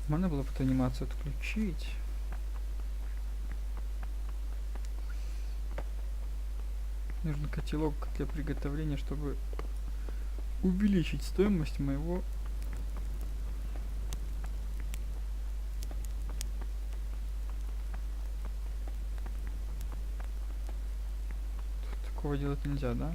A: Можно было бы эту анимацию отключить. Нужен котелок для приготовления, чтобы увеличить стоимость моего Тут такого делать нельзя, да?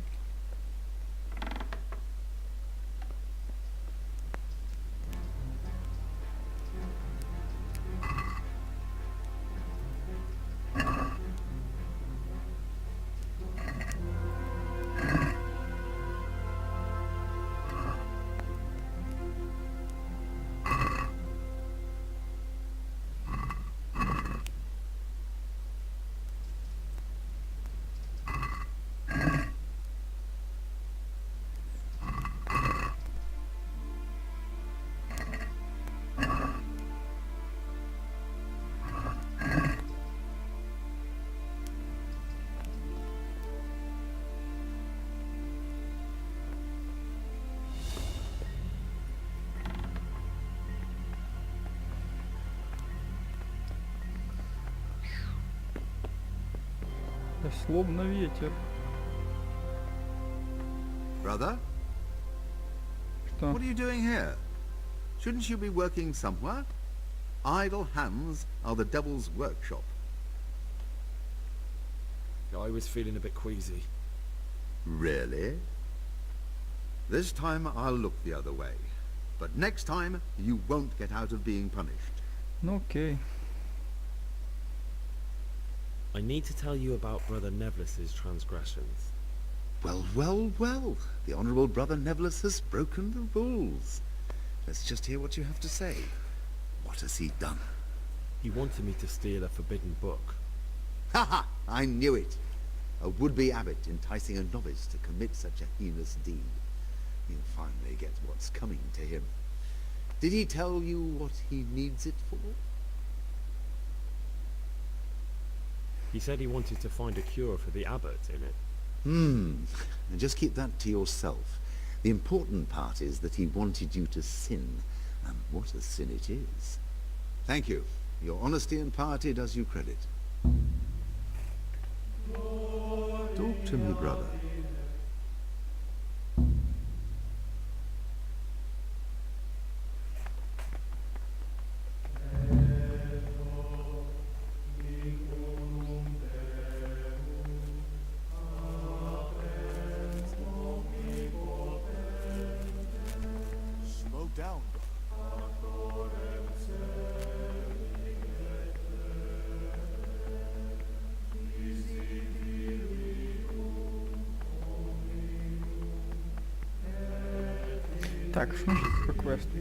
A: Я словно ветер.
H: Brother,
A: Что?
H: what are you doing here? Shouldn't you be working somewhere? Idle hands are the devil's workshop.
B: I was feeling a bit queasy.
H: Really? This time I'll look the other way. But next time, you won't get out of being punished.
A: Ну окей.
B: I need to tell you about Brother Nevlis's transgressions.
H: Well, well, well. The Honourable Brother Nevlis has broken the rules. Let's just hear what you have to say. What has he done?
B: He wanted me to steal a forbidden book.
H: Ha ha! I knew it. A would-be abbot enticing a novice to commit such a heinous deed. He'll finally get what's coming to him. Did he tell you what he needs it for?
B: He said he wanted to find a cure for the abbot in it.
H: And just keep that to yourself. The important part is that he wanted you to sin, and what a sin it is. Thank you. Your honesty and piety does you credit. Talk to me, brother.
G: Slow down, brother.
A: Так, что у нас по квесту?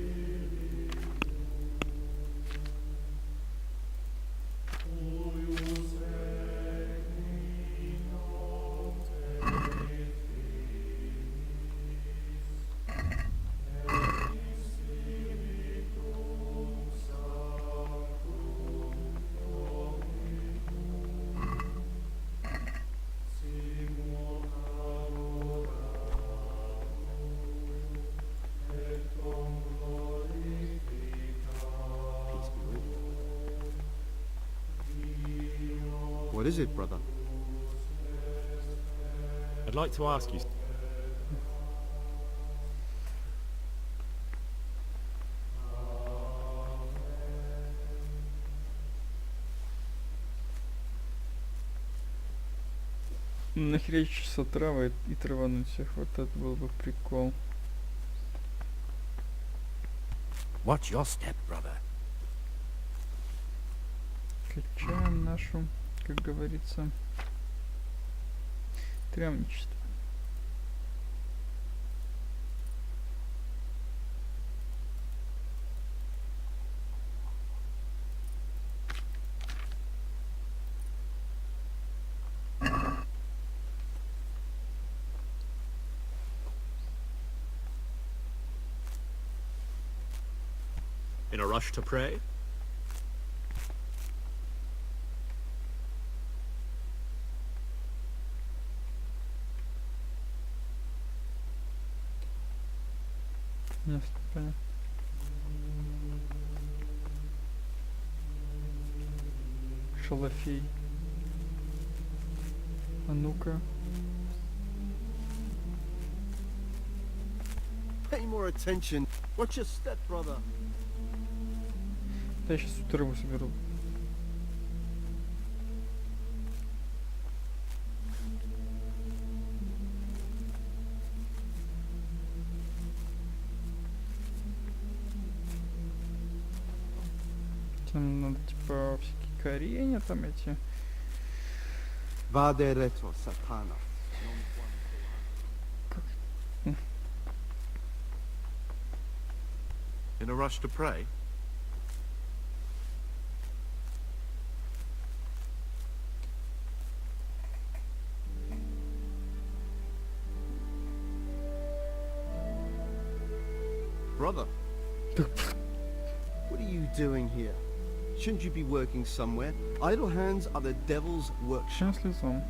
I: What is it, brother?
B: I'd like to ask you...
A: Нахрена часа трава и травануть всех, вот это был бы прикол.
J: Watch your step, brother.
A: Качаем нашу, как говорится, травничество.
E: In a rush to pray?
A: Ясно, понятно. Шалафей. А ну-ка.
I: Pay more attention. Watch your step, brother.
A: Да, я сейчас тут рыбу соберу. Там надо типа всякие коренья там эти.
I: Vade retro, Satana.
C: In a rush to pray?
I: Brother, what are you doing here? Shouldn't you be working somewhere? Idle hands are the devil's workshop.
A: Сейчас лицом.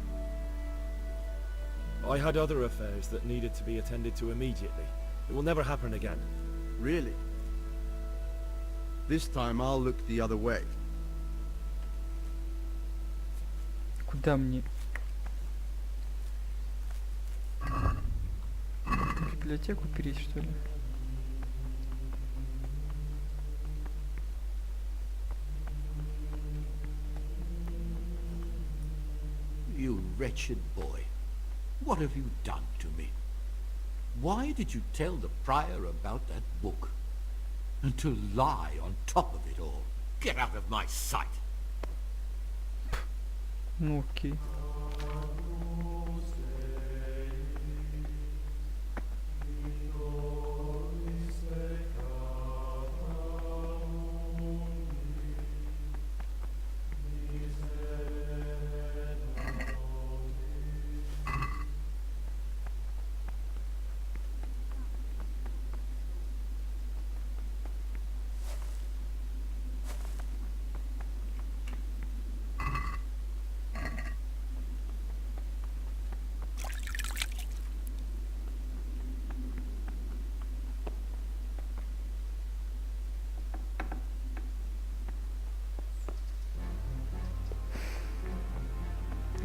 B: I had other affairs that needed to be attended to immediately. It will never happen again.
I: Really? This time I'll look the other way.
A: Куда мне? В библиотеку перейти, что ли?
K: wretched boy. What have you done to me? Why did you tell the prior about that book? And to lie on top of it all. Get out of my sight.
A: Ну окей.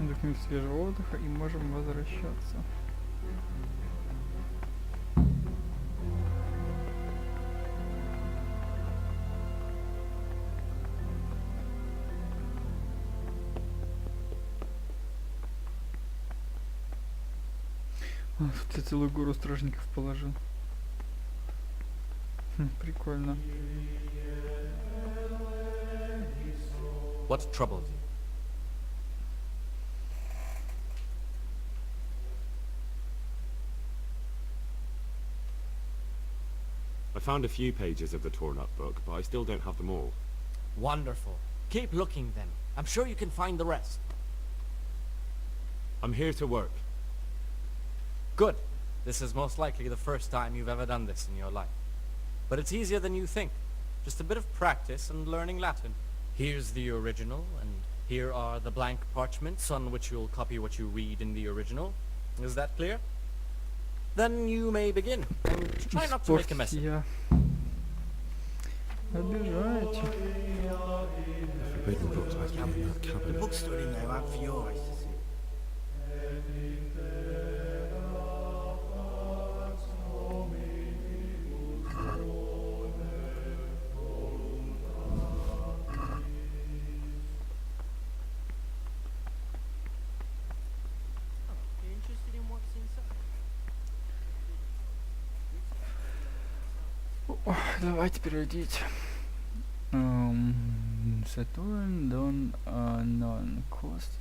A: Отдохнем свежего отдыха и можем возвращаться. Тут я целую гору стражников положил. Прикольно.
F: What troubles you?
B: I found a few pages of the torn-up book, but I still don't have them all.
F: Wonderful. Keep looking then. I'm sure you can find the rest.
B: I'm here to work.
F: Good. This is most likely the first time you've ever done this in your life. But it's easier than you think. Just a bit of practice and learning Latin. Here's the original, and here are the blank parchments on which you'll copy what you read in the original. Is that clear? Then you may begin, and try not to make a mess of it.
A: Обижаете.
B: Forbidden books I found in that
D: The
B: cabinet.
D: book's stood in there out for your eyes to see.
A: Давайте переводить. Saturn, Don, non cost.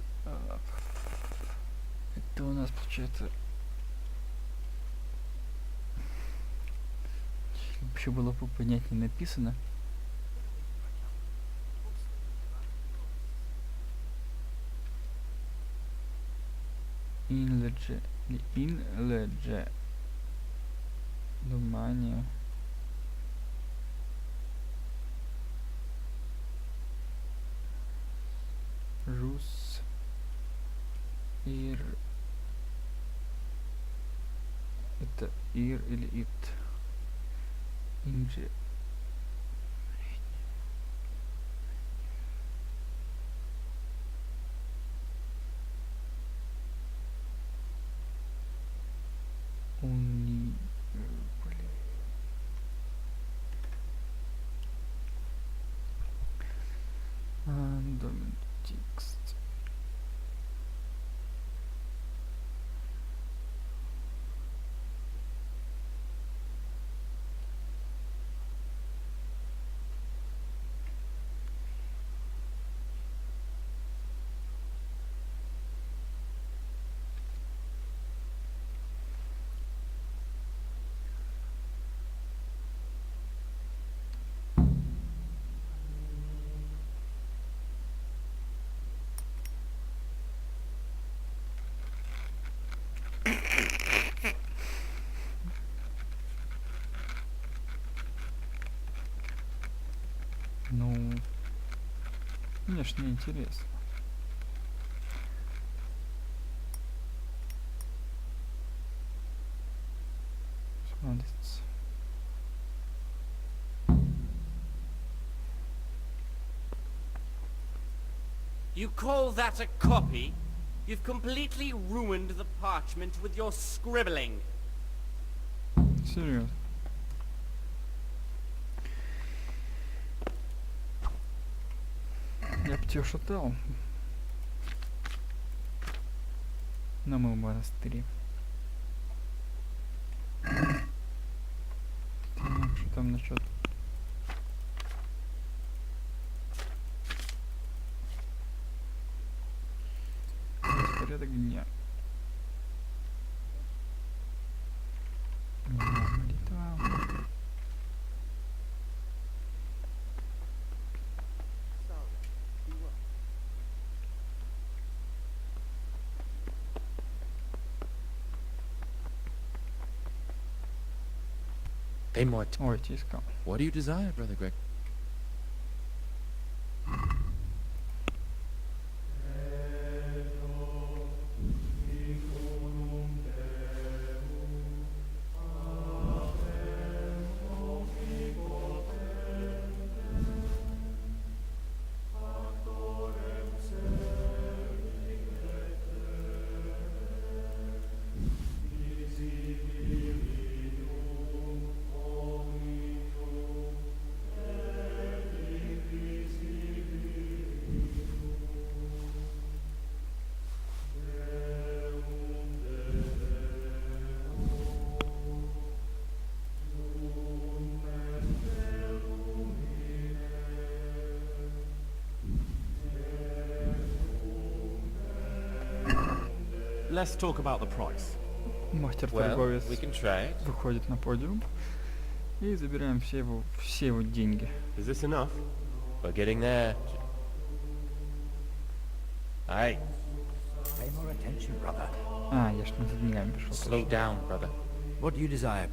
A: Это у нас получается. Еще было понятнее написано. Inlegge, inlegge, Думание. Рус. Ир. Это ир или ит? Инже. Уни. Домен текст. Ну, конечно, интересно. Смотрится.
F: You call that a copy? You've completely ruined the parchment with your scribbling.
A: Серьезно. Я б тебя шатал. Но мы в монастыре. Так, что там насчет? Порядок дня. Молитва.
L: Pay more
A: Ой, те искал.
L: What do you desire, Brother Greg?
E: Let's talk about the price.
A: Мастер-торговец
L: we can try it.
A: выходит на подиум. И забираем все его деньги.
E: Is this enough?
L: We're getting there. Aye.
J: Pay more attention, brother.
A: А, я ж не за деньгами пришел.
L: Slow down, brother.
J: What do you desire?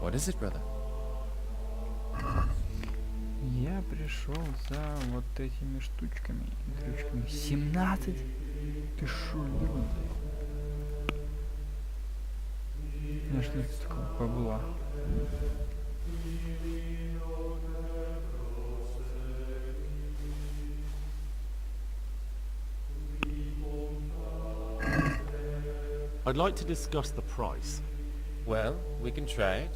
L: What is it, brother?
A: Я пришел за вот этими штучками, ключками. 17? Ты шо, ерунда? У меня ж нет такого бабла.
E: I'd like to discuss the price.
L: Well, we can try it.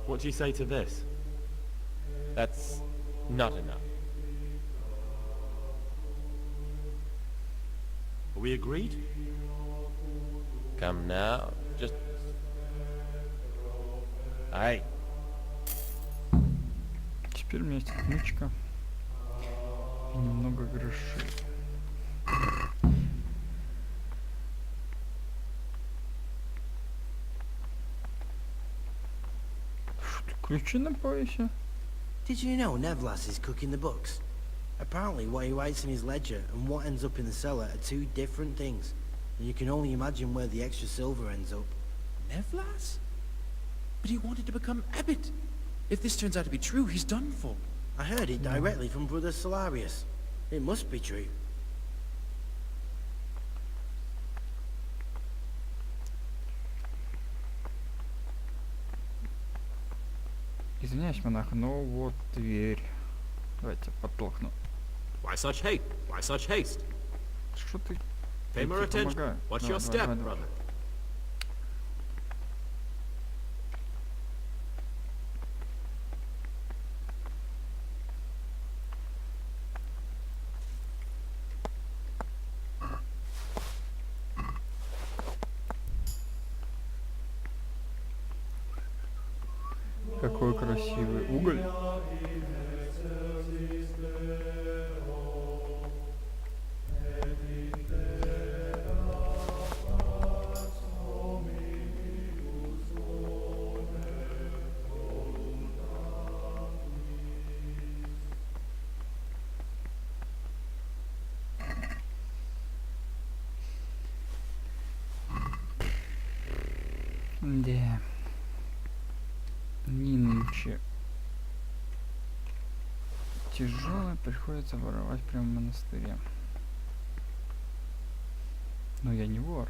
E: What do you say to this?
L: That's not enough.
E: Are we agreed?
L: Come now, just... Aye.
A: Теперь у меня есть отмычка и немного грошей. Что, ключи на поясе?
M: Did you know Nevlas is cooking the books? Apparently what he writes in his ledger and what ends up in the cellar are two different things. And you can only imagine where the extra silver ends up.
L: Nevlas? But he wanted to become abbot. If this turns out to be true, he's done for.
M: I heard it directly from Brother Solarius. It must be true.
A: Извиняюсь, монах, но вот дверь. Давайте подтолкну.
B: Why such hate? Why such haste?
A: Что ты?
B: Pay
A: Я
B: more
A: тебе
B: attention.
A: помогаю.
B: What's
A: Давай,
B: your
A: давай,
B: step,
A: давай, давай.
B: brother?
A: Какой красивый уголь. Да. Не нынче. Тяжелое приходится воровать прямо в монастыре. Но я не вор.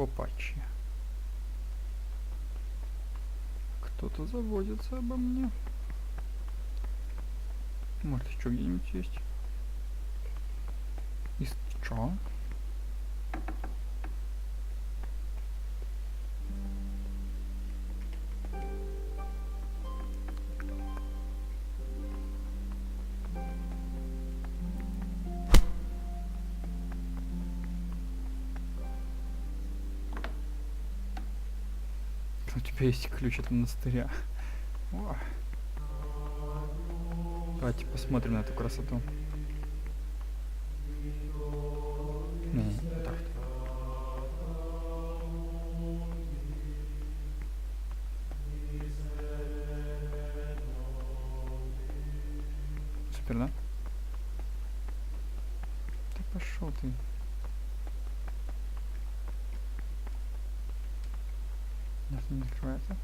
A: Опачи. Кто-то заботится обо мне. Может, еще где-нибудь есть? И что? У тебя есть ключ от монастыря. О. Давайте посмотрим на эту красоту. Не, вот так. Супер, да? Да пошел ты. Нет, не открывается.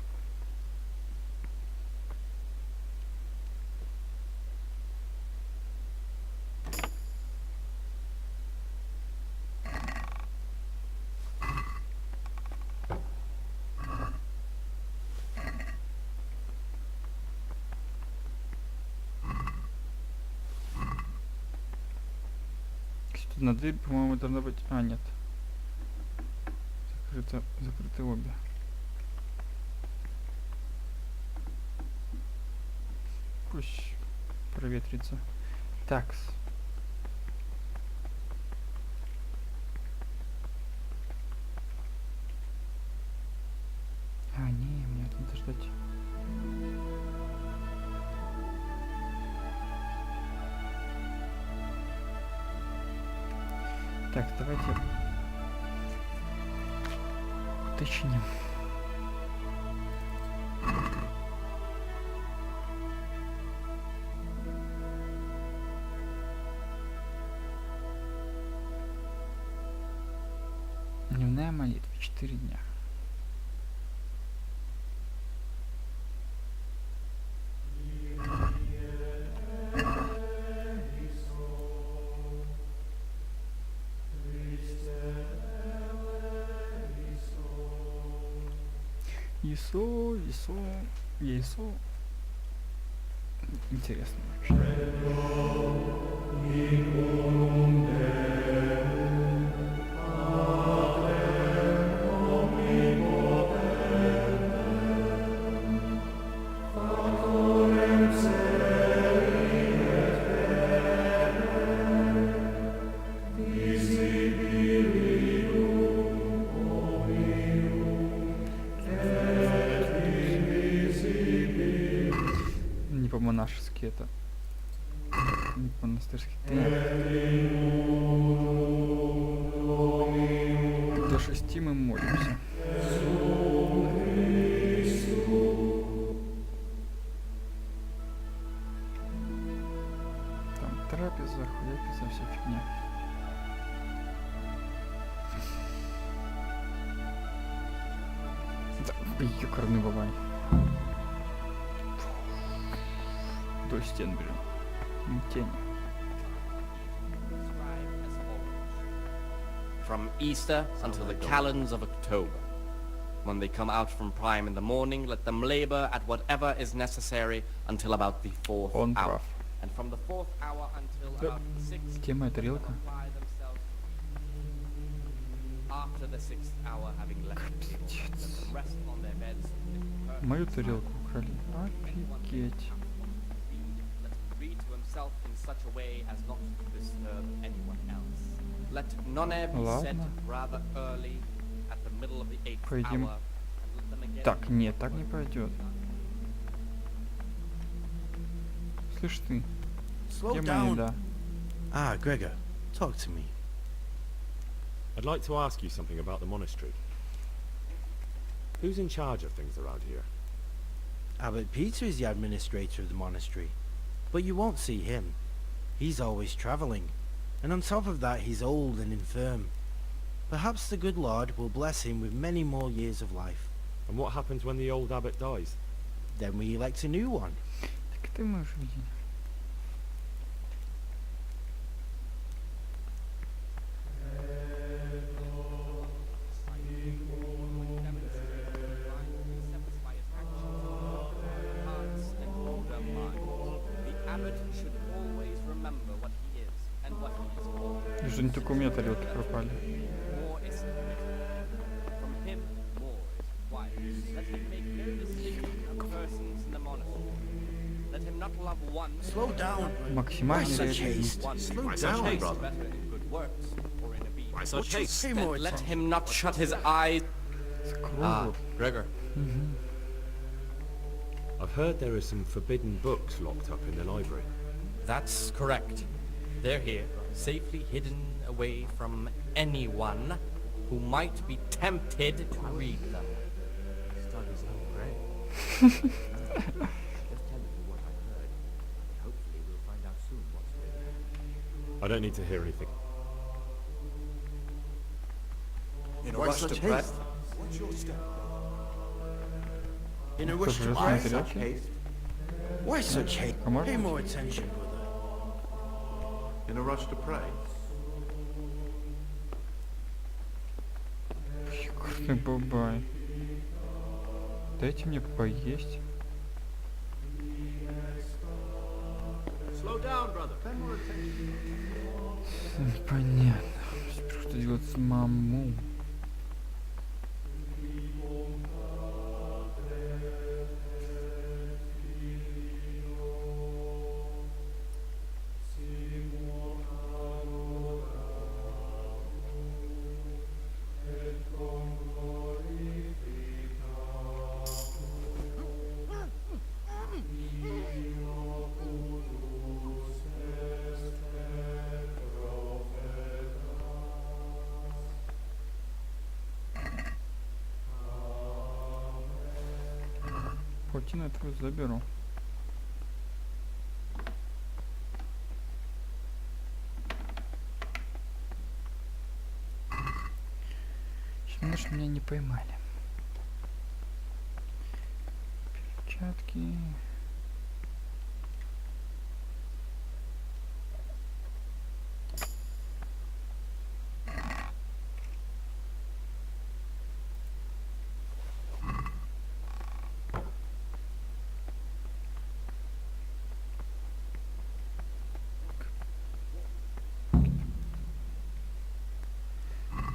A: Тут на дверь, по-моему, должна быть... А, нет. Закрыты обе. Пусть проветрится. Такс. А, не, мне это надо ждать. Так, давайте уточним. Дневная молитва 4 дня. Исо. Интересно вообще. Не по-монашески это. Не по-монастырски. До 6 мы молимся. Там трапеза, хуяпиза, вся фигня. Да, ёкарный бабай. Вдоль стен берем. Тень.
F: From Easter until the calends of October. When they come out from prime in the morning, let them labor at whatever is necessary until about the 4th hour. And from the 4th hour until about the 6th,
A: Тема тарелка.
F: After the 6th hour, having left them rest on their beds.
A: Мою тарелку украли. Офигеть.
F: Read to himself in such a way as not to disturb anyone else. Let none be set rather early at the middle of the 8th
A: Пойдем.
F: hour. And let them again.
A: Так, нет, так не пойдет. Слышь ты, где моя еда?
M: Ah, Gregor, talk to me.
B: I'd like to ask you something about the monastery. Who's in charge of things around here?
M: Abbot Peter is the administrator of the monastery, but you won't see him. He's always travelling, and on top of that he's old and infirm. Perhaps the good Lord will bless him with many more years of life.
B: And what happens when the old abbot dies?
M: Then we elect a new one.
A: Так ты можешь видеть.
F: Abbot should always remember what he is and what he is for.
A: Уже не только у меня тарелки пропали.
F: More is permitted. From him, more is required. Let him make no distinction of persons in the monastery. Let him not love one.
M: Slow down.
A: Максимальный
M: such
A: реализм.
M: haste?
C: Slow
F: Why
C: down,
F: such haste?
C: brother.
F: Better in good works or in obedience.
B: Why such haste?
M: Pay more
F: Let
M: attention.
F: him not shut his eyes.
L: Ah, Gregor.
B: I've heard there are some forbidden books locked up in the library.
F: That's correct. They're here, safely hidden away from anyone who might be tempted to read them.
J: Studies on grave. Just telling you what I heard. Hopefully we'll find out soon what's real.
B: I don't need to hear anything.
C: In a
I: Why
C: rush
I: such
C: to pray.
I: haste?
C: Watch your step.
M: In a
A: Кто
M: rush
A: же
M: to
A: раз
M: why
A: на
M: such
A: тарелке?
M: haste? Why such hate?
A: А можно?
M: Pay more attention, brother.
C: In a rush to pray.
A: Крутый бабай. Дайте мне поесть.
C: Slow down, brother.
A: Понятно. Теперь что делать самому? Паутину твою заберу. Почему же меня не поймали? Перчатки.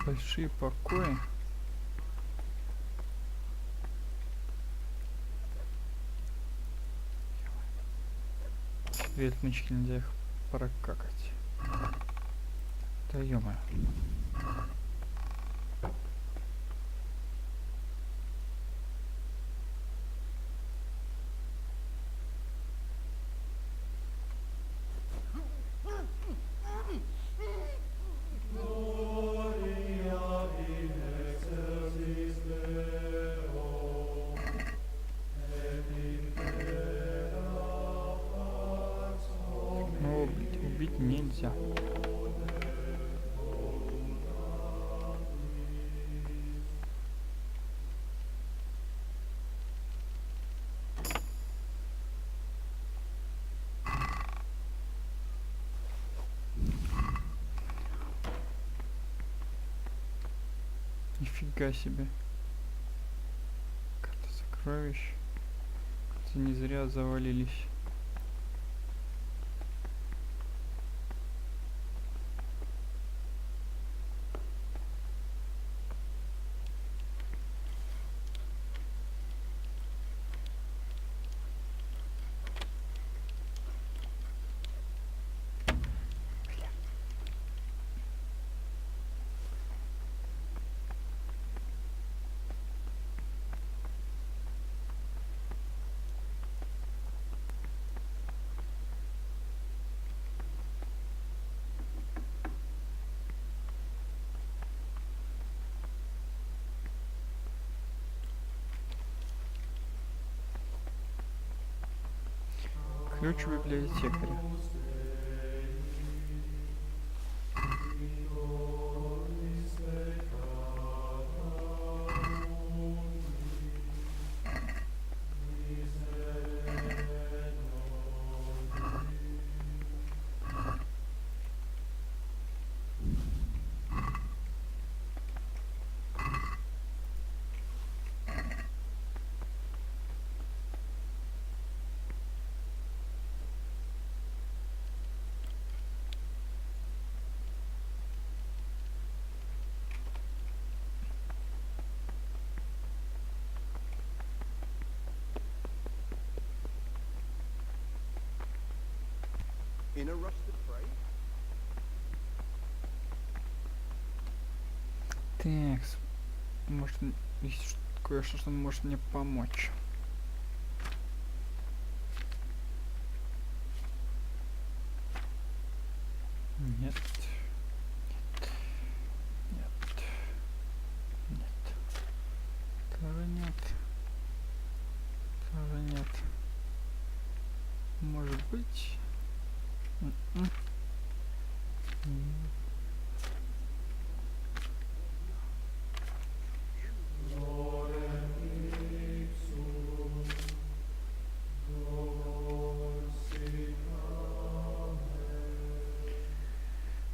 A: Большие покои. Две отмычки, нельзя их прокакать. Да ё-моё. Ну, убить нельзя. Нифига себе. Карта сокровищ. Это не зря завалились. Ключ у библиотекаря.
I: In a rush to pray?
A: Так, может, есть кое-что, что может мне помочь. Нет. Нет. Нет. Тоже нет. Тоже нет. Может быть. М-м.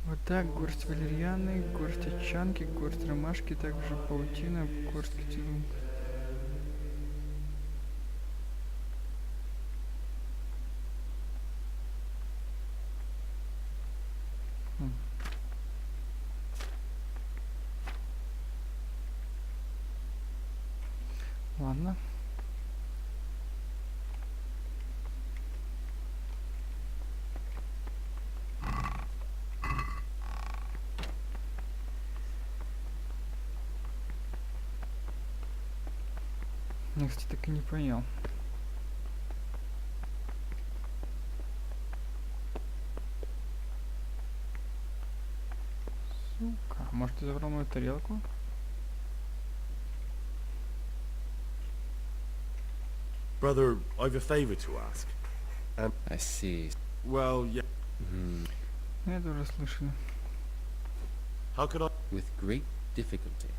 A: Вот так, горсть валерьяны, горсть очанки, горсть ромашки, также паутина, горсть котелок. Ладно. Я, кстати, так и не понял. Сука, может, ты забрал мою тарелку?
E: Brother, I've a favor to ask.
L: I see.
E: Well, yeah.
A: Я тоже слышал.
E: How could I...
L: With great difficulty.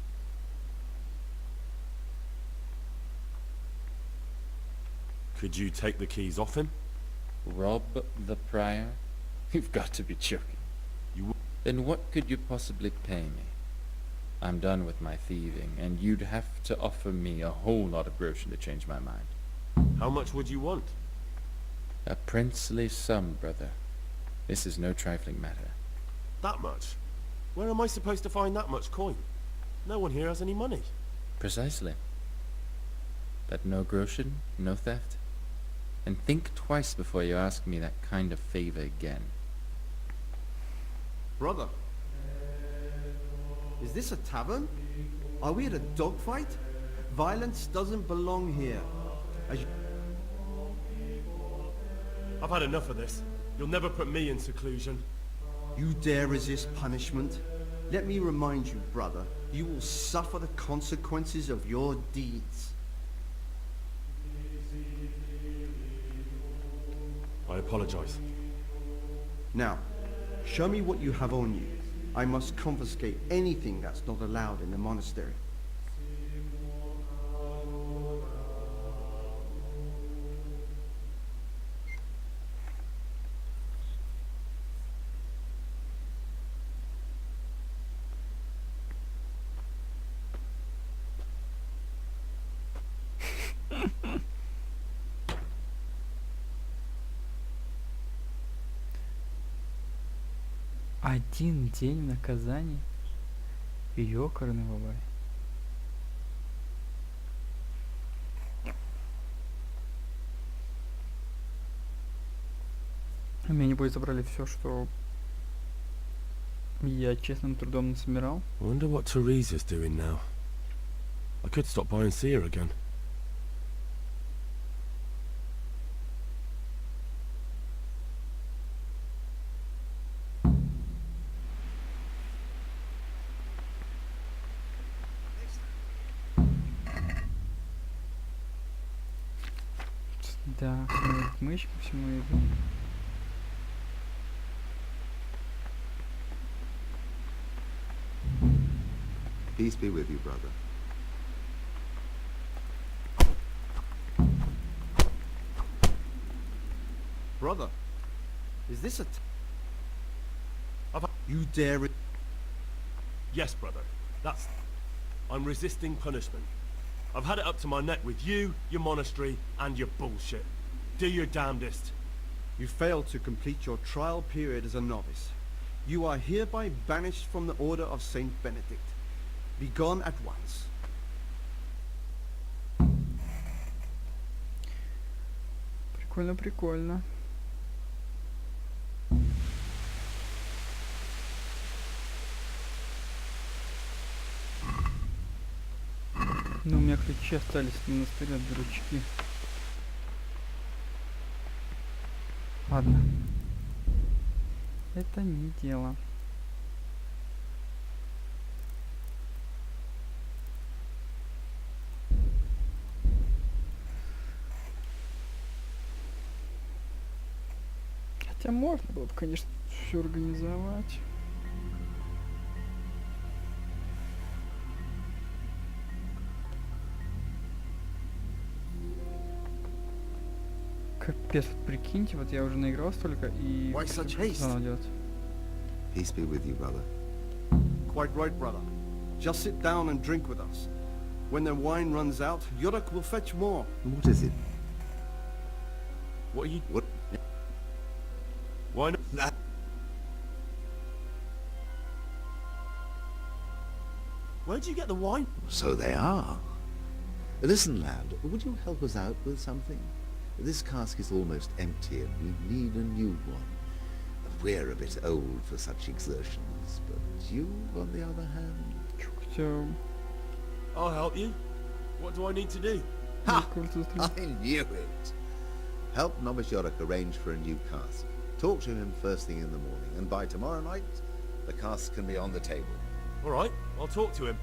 E: Could you take the keys off him?
L: Rob the prior? You've got to be joking. Then what could you possibly pay me? I'm done with my thieving, and you'd have to offer me a whole lot of groschen to change my mind.
E: How much would you want?
L: A princely sum, brother. This is no trifling matter.
E: That much? Where am I supposed to find that much coin? No one here has any money.
L: Precisely. But no groschen, no theft. And think twice before you ask me that kind of favor again.
I: Brother, is this a tavern? Are we at a dogfight? Violence doesn't belong here.
E: I've had enough of this. You'll never put me in seclusion.
I: You dare resist punishment? Let me remind you, brother, you will suffer the consequences of your deeds.
E: I apologize.
I: Now, show me what you have on you. I must confiscate anything that's not allowed in the monastery.
A: Один день наказания? Ёкарный бабай. У меня, небось, забрали все, что я честным трудом насобирал.
E: I wonder what Teresa's doing now. I could stop by and see her again.
A: Да, мышь ко всему иду.
H: Peace be with you, brother.
I: Brother, is this a... You dare...
E: Yes, brother. That's... I'm resisting punishment. I've had it up to my neck with you, your monastery, and your bullshit. Do your damnedest.
I: You failed to complete your trial period as a novice. You are hereby banished from the Order of Saint Benedict. Be gone at once.
A: Прикольно, прикольно. Ну, у меня ключи остались в монастыре, дурачки. Ладно. Это не дело. Хотя можно было бы, конечно, все организовать. Капец, вот прикиньте, вот я уже наиграл столько и
I: Why such haste?
A: заново делать.
H: Peace be with you, brother.
I: Quite right, brother. Just sit down and drink with us. When the wine runs out, Yuruk will fetch more.
H: What is it?
E: What are you...
H: What?
E: Why not?
H: Nah.
E: Where'd you get the wine?
H: So they are. Listen, lad, would you help us out with something? This cask is almost empty and we need a new one. We're a bit old for such exertions, but you, on the other hand...
A: So,
E: I'll help you. What do I need to do?
H: Ha! I knew it! Help Novice Yorick arrange for a new cask. Talk to him first thing in the morning, and by tomorrow night, the cask can be on the table.
E: All right, I'll talk to him.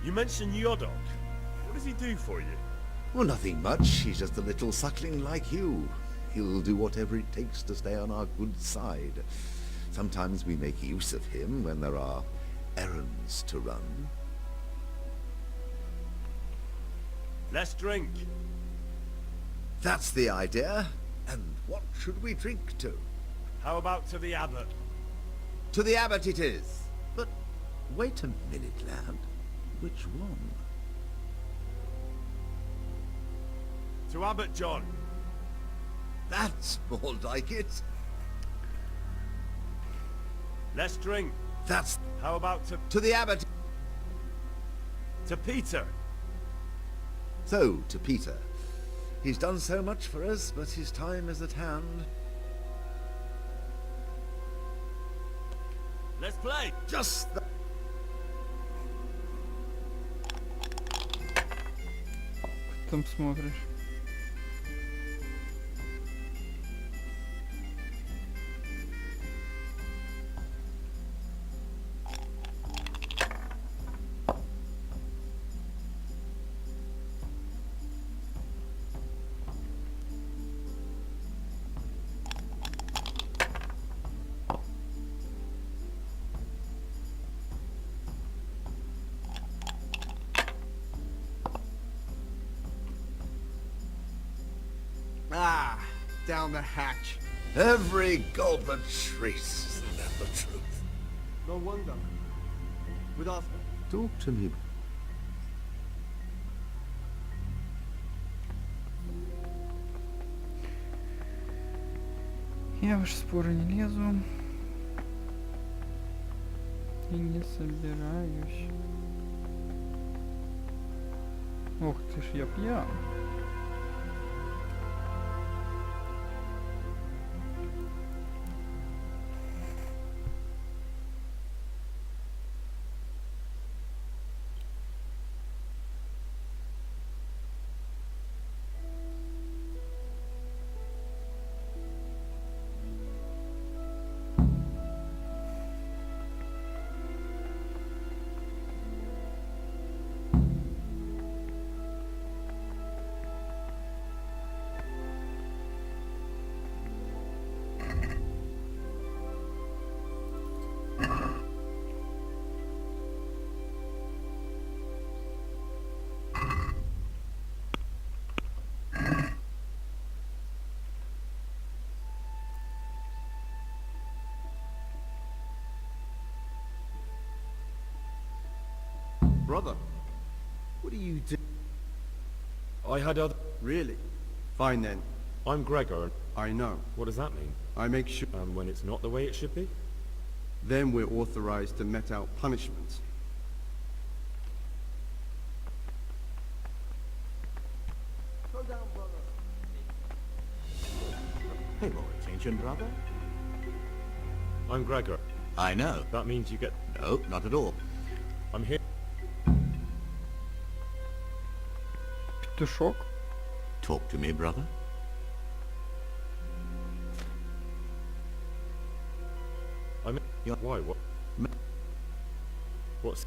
E: You mentioned Yodok. What does he do for you?
H: Well, nothing much. He's just a little suckling like you. He'll do whatever it takes to stay on our good side. Sometimes we make use of him when there are errands to run.
E: Let's drink.
H: That's the idea. And what should we drink to?
E: How about to the abbot?
H: To the abbot it is. But wait a minute, lad. Which one?
E: To Abbot John.
H: That's more like it.
E: Let's drink.
H: That's...
E: How about
H: To the abbot.
E: to Peter?
H: So, to Peter. He's done so much for us, but his time is at hand.
E: Let's play.
H: Just the...
A: там смотришь.
I: Ah, down the hatch.
H: Every gulp a trace. Isn't that the truth?
I: No wonder. With us.
H: Talk to me.
A: Я в ваши споры не лезу. И не собираюсь. Ох ты ж, я пьян.
I: Brother, what are you doing?
E: I had other...
I: Really? Fine then.
E: I'm Gregor.
I: I know.
E: What does that mean?
I: I make sure.
E: And when it's not the way it should be?
I: Then we're authorized to mete out punishments. Go down, brother.
K: Pay more attention, brother.
E: I'm Gregor.
K: I know.
E: That means you get...
K: No, not at all.
E: I'm here.
A: Петушок?
K: Talk to me, brother.
B: I mean,
K: Yeah.
B: why? What?
K: Me-
B: What's?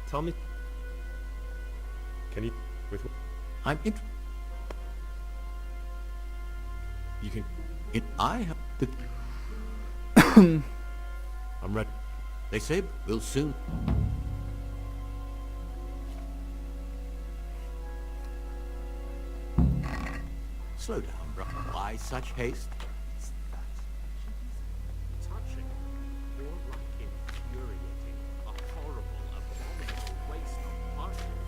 B: Tell me. Can you with?
K: I'm in.
B: You can.
K: I have the.
B: I'm ready.
K: They say we'll soon. Slow down, brother. Why such haste?
E: Touching, more like infuriating, a horrible, abominable waste of parchment.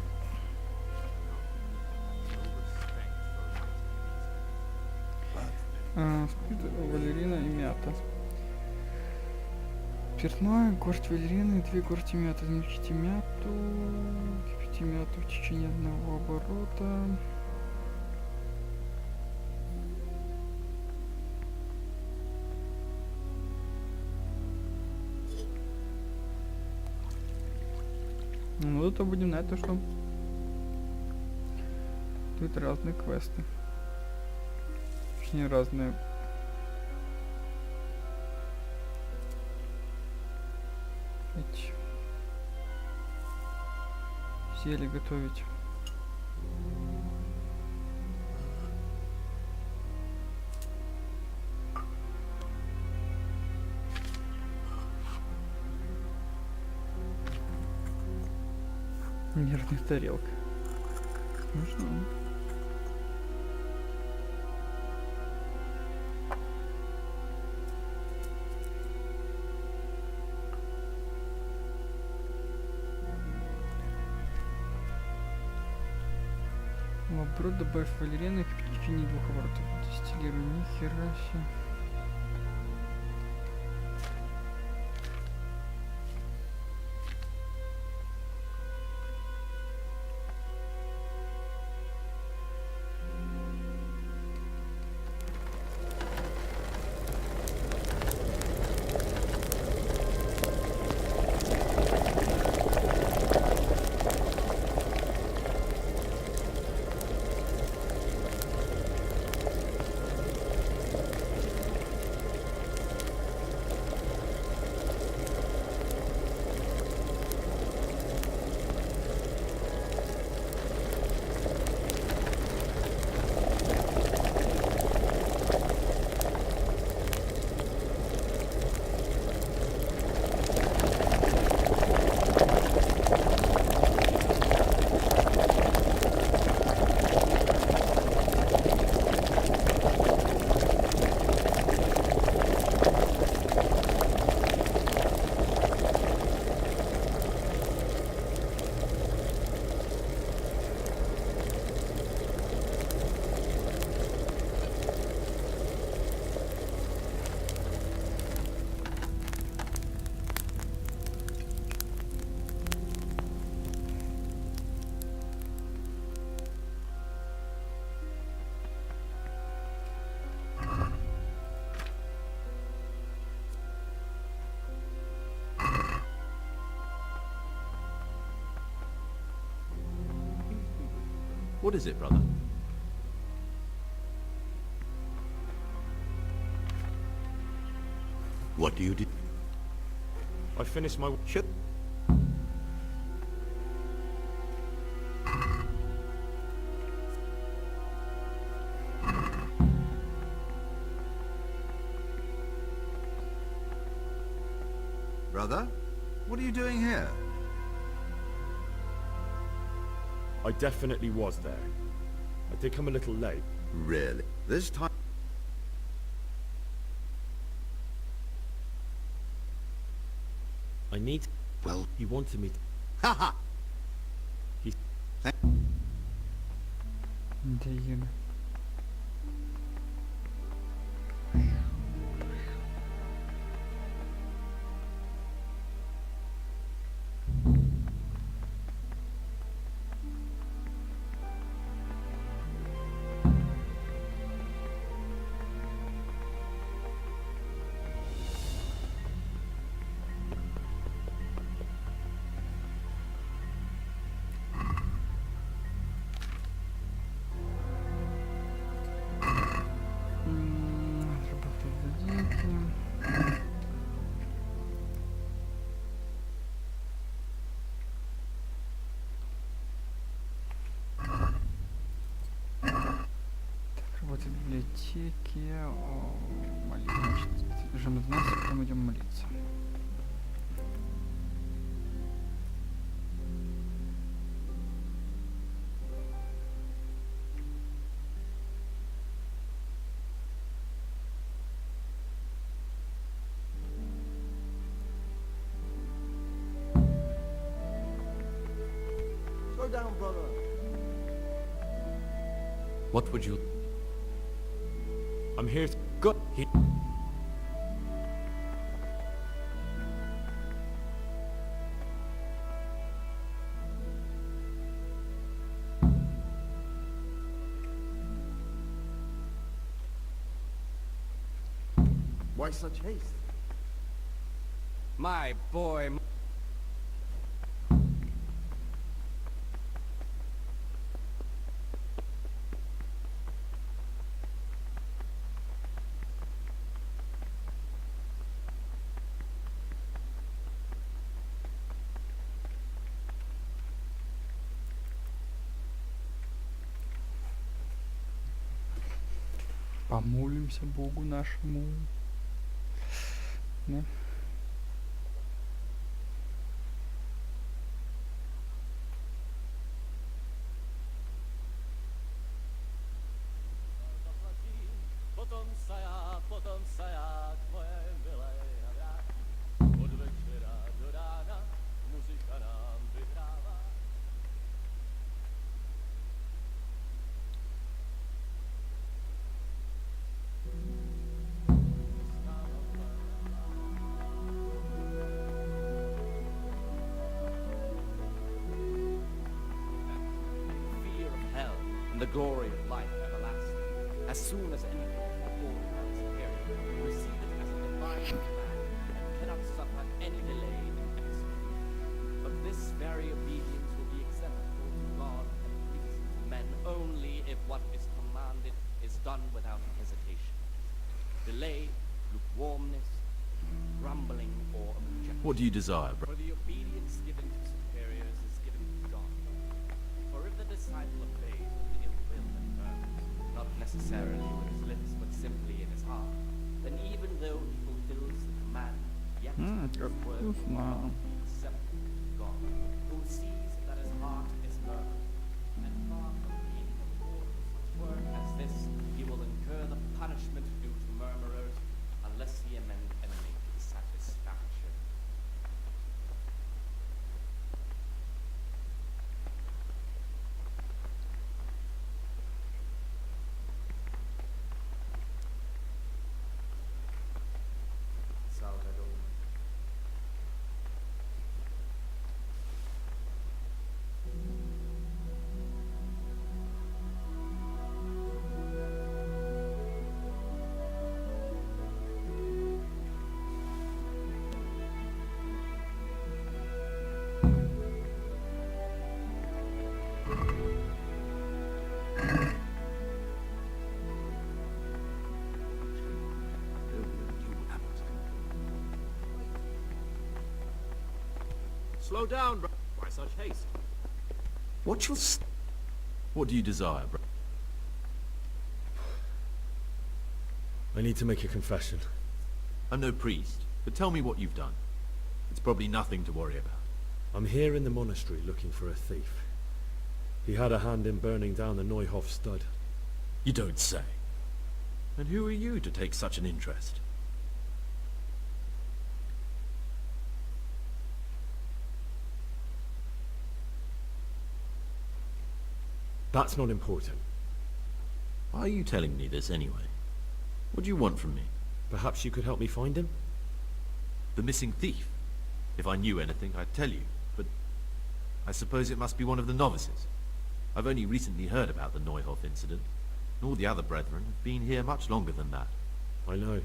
E: No respect for writing
A: Спирт, валерина и мята. Спиртное, горсть валерины и 2 горсти мяты. Измельчите мяту, кипятите мяту в течение 1 оборота. Ну, это будем знать то, что тут разные квесты. Точнее, разные. Эти зелья готовить. Нервная тарелка. Смешно. В оборот добавь валерьяны в течение 2 оборотов. Дистиллируй, нихера себе.
K: What is it, brother? What do you do?
B: I finished my.
K: Shit.
H: Brother, what are you doing here?
B: I definitely was there. I did come a little late.
H: Really? This time...
B: I need.
H: Well...
B: He wanted me.
H: Ha ha!
B: He.
A: Дегин. работать в библиотеке. Молиться, значит, жмем 12, потом идем молиться.
I: Slow down, brother.
K: What would you...
E: I'm here to... Go... He...
I: Why such haste?
F: My boy...
A: Помолимся Богу нашему. Да?
F: fear of hell and the glory of life everlasting. As soon as anything is performed by the Superior, you receive it as a divine command and cannot suffer any delay in execution. But this very obedience will be acceptable to God and pleasing to men only if what is commanded is done without hesitation. Delay, lukewarmness, grumbling, or objection.
K: What do you desire,
F: For the obedience given to superiors is given to God. For if the disciple obeys with ill will and murmurs, not necessarily with his lips, but simply in his heart, then even though he fulfills the command, yet his word will not be acceptable to God, who sees that his heart is murmuring. And far from being a reward for such work as this, he will incur the punishment due to murmurers, unless he amend and make satisfaction. Salvador.
E: Slow down, bro. Why such haste?
K: What's your... What do you desire, bro?
E: I need to make a confession.
K: I'm no priest, but tell me what you've done. It's probably nothing to worry about.
E: I'm here in the monastery looking for a thief. He had a hand in burning down the Neuhof stud.
K: You don't say. And who are you to take such an interest?
E: That's not important.
K: Why are you telling me this anyway? What do you want from me?
E: Perhaps you could help me find him?
K: The missing thief? If I knew anything, I'd tell you, but I suppose it must be one of the novices. I've only recently heard about the Neuhof incident, and all the other brethren have been here much longer than that.
E: I know.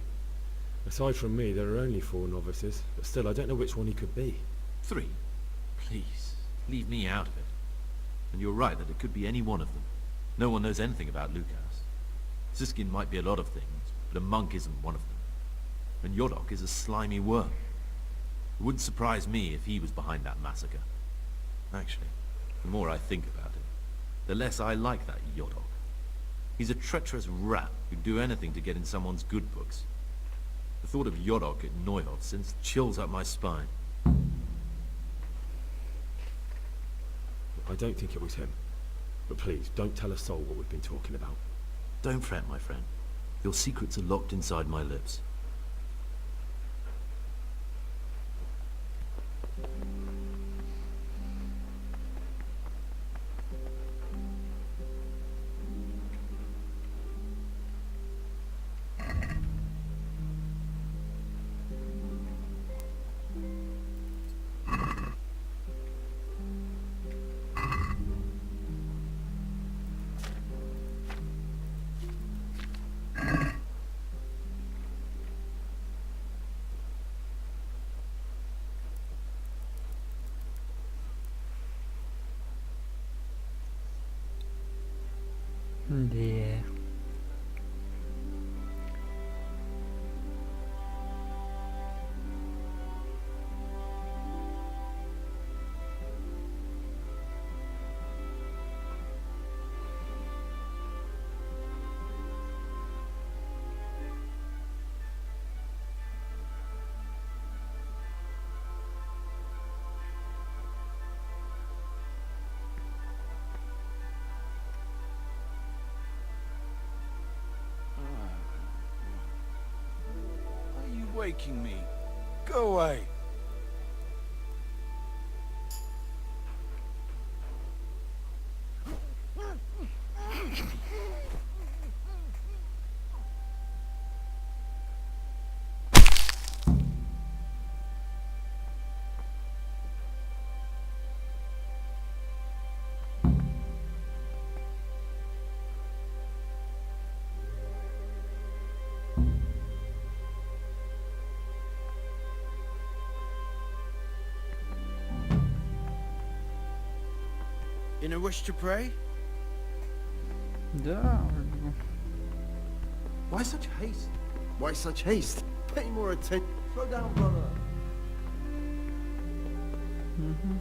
E: Aside from me, there are only 4 novices, but still I don't know which one he could be.
K: 3? Please, leave me out of it. And you're right that it could be any one of them. No one knows anything about Lukas. Siskin might be a lot of things, but a monk isn't one of them. And Yodok is a slimy worm. It wouldn't surprise me if he was behind that massacre. Actually, the more I think about it, the less I like that Yodok.
D: He's a treacherous rat who'd do anything to get in someone's good books. The thought of Yodok at Neuhof sends chills up my spine.
B: I don't think it was him. But please, don't tell a soul what we've been talking about.
D: Don't fret, my friend. Your secrets are locked inside my lips.
A: Да.
C: Are you waking me? Go away.
I: In a wish to pray?
A: Да, вроде бы.
I: Why such haste? Why such haste? Pay more attention. Slow down, brother.
A: Мгм.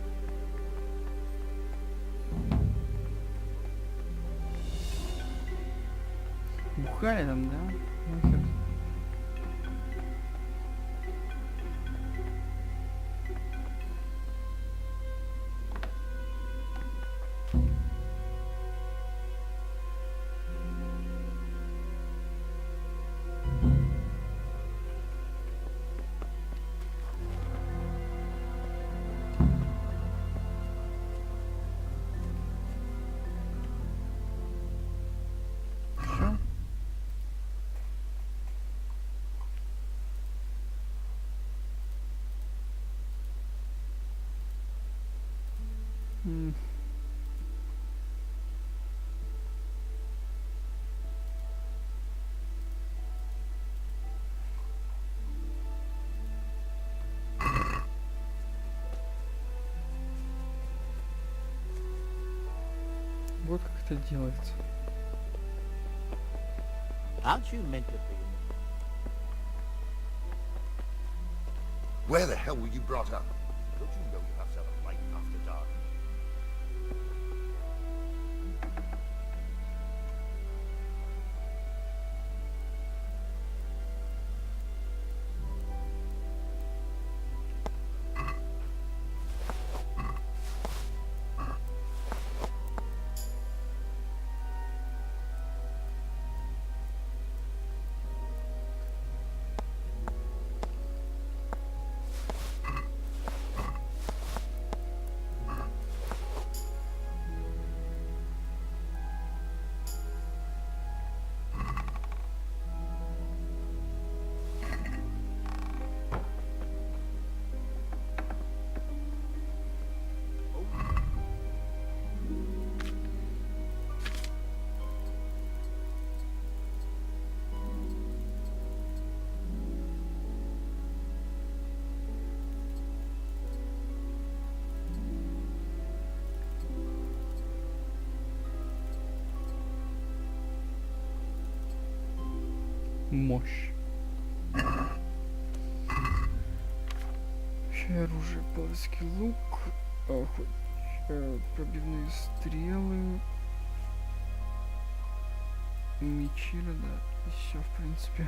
A: Бухали там, да? Нахер. Всё. М. Вот как это делается.
K: Aren't you meant to be?
H: Where the hell were you brought up? Don't you know you have to have a light after dark?
A: Мощь. Вообще оружие, палецкий лук, пробивные стрелы. Мечи, да, и все, в принципе.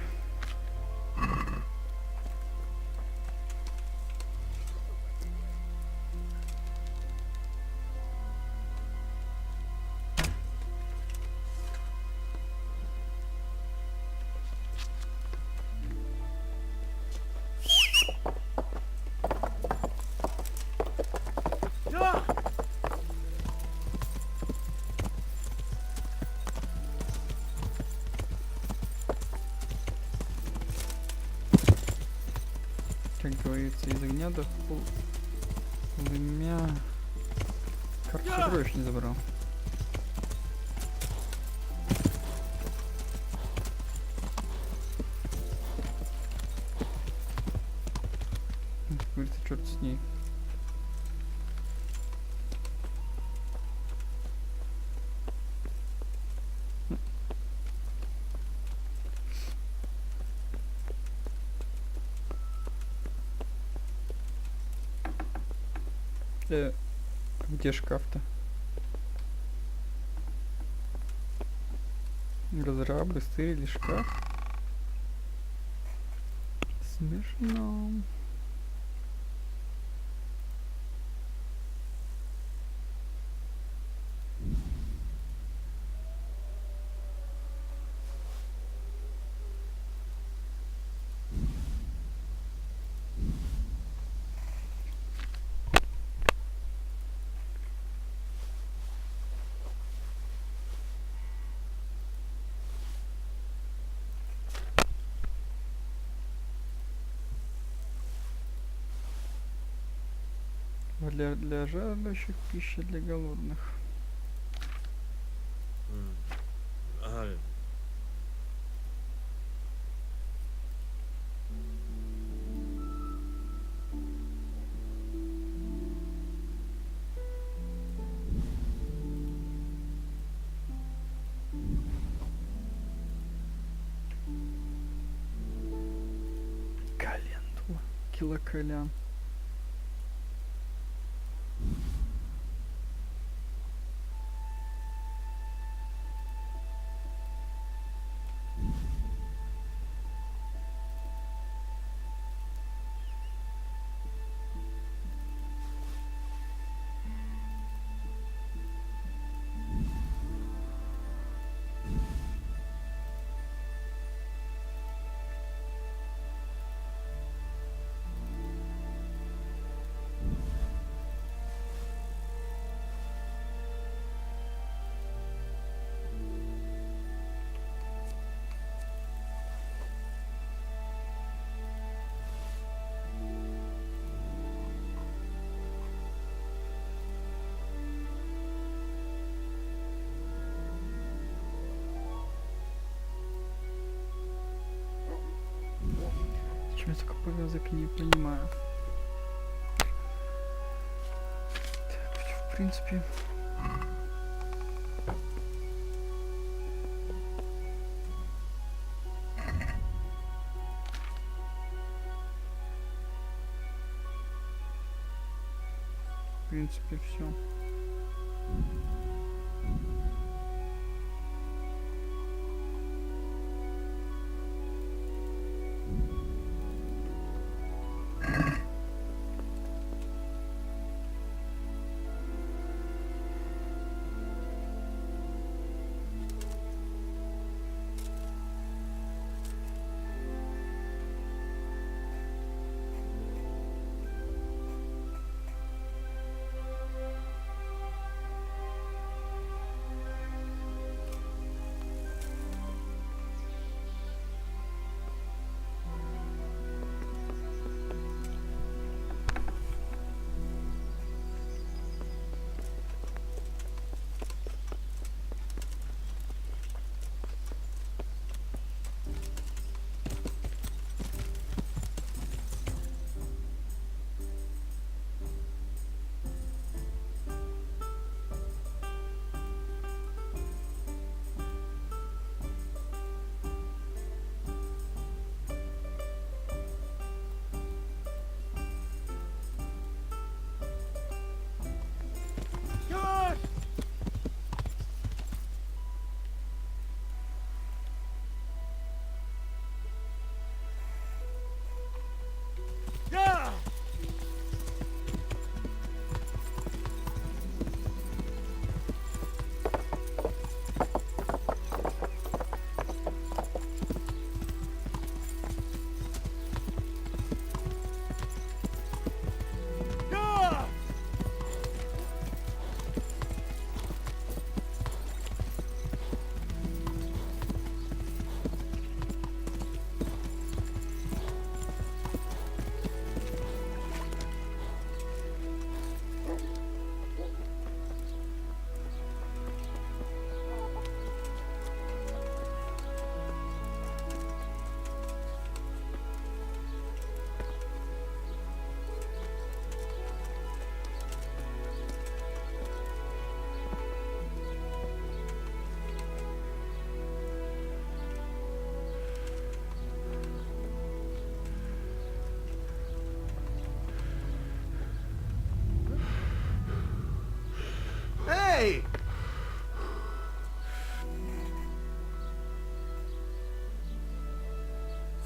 A: Как говорится, из огня до полымя. Карту сокровищ не забрал. Говорится, черт с ней. Где шкаф-то? Разрабы, стырили шкаф. Смешно. Для жаждущих, пища для голодных. Календула. Килокалян. Я только повязок не понимаю. Так, в принципе. В принципе, все.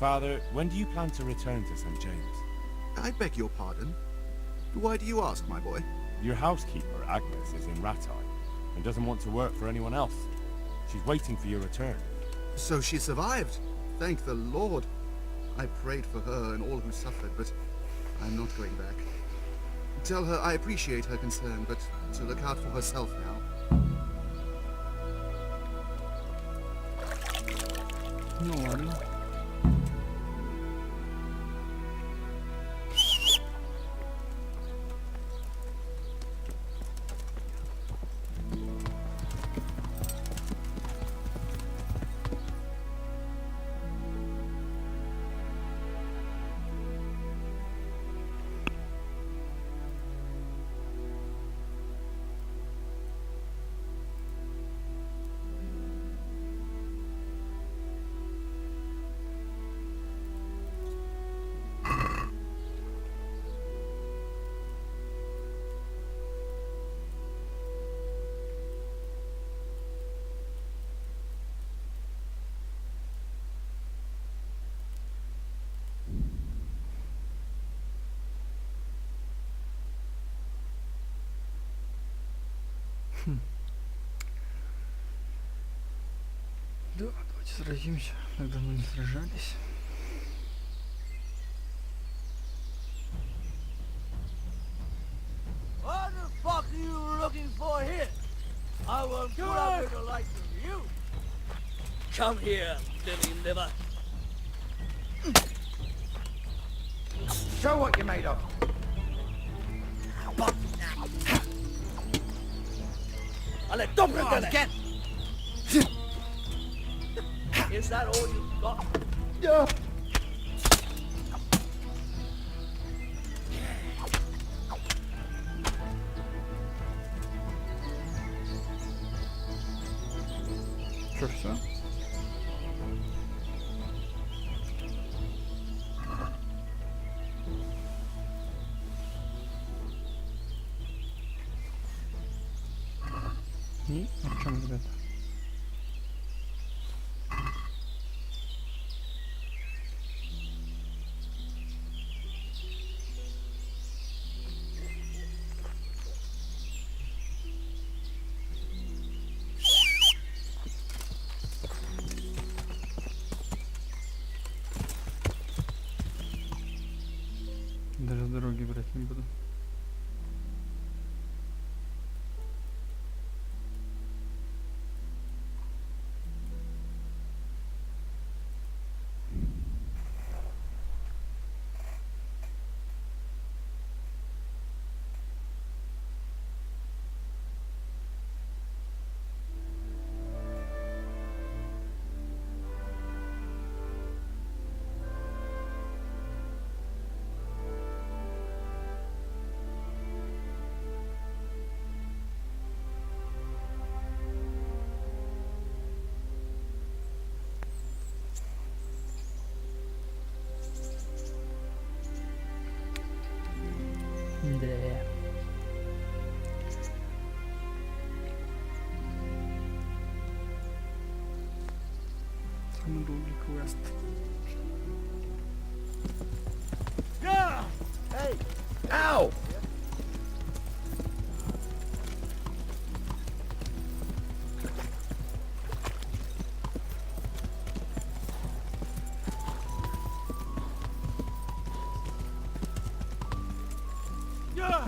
B: Father, when do you plan to return to St. James?
H: I beg your pardon. Why do you ask, my boy?
B: Your housekeeper, Agnes, is in Rattay and doesn't want to work for anyone else. She's waiting for your return.
H: So she survived. Thank the Lord. I prayed for her and all who suffered, but I'm not going back. Tell her I appreciate her concern, but to look out for herself now.
A: Ну ладно. Да, давайте сразимся. Так давно не сражались.
N: What the fuck are you looking for here? I won't put up with the likes of you. Come here, Billy Liver.
K: Show what you're made of.
N: Ale dobra again. Is that all you got?
K: Yeah.
A: Что, все? И в чем, ребята? Даже дороги брать не буду. Да. Самый долгий квест.
N: Yeah! Hey!
K: Ow!
N: Yeah!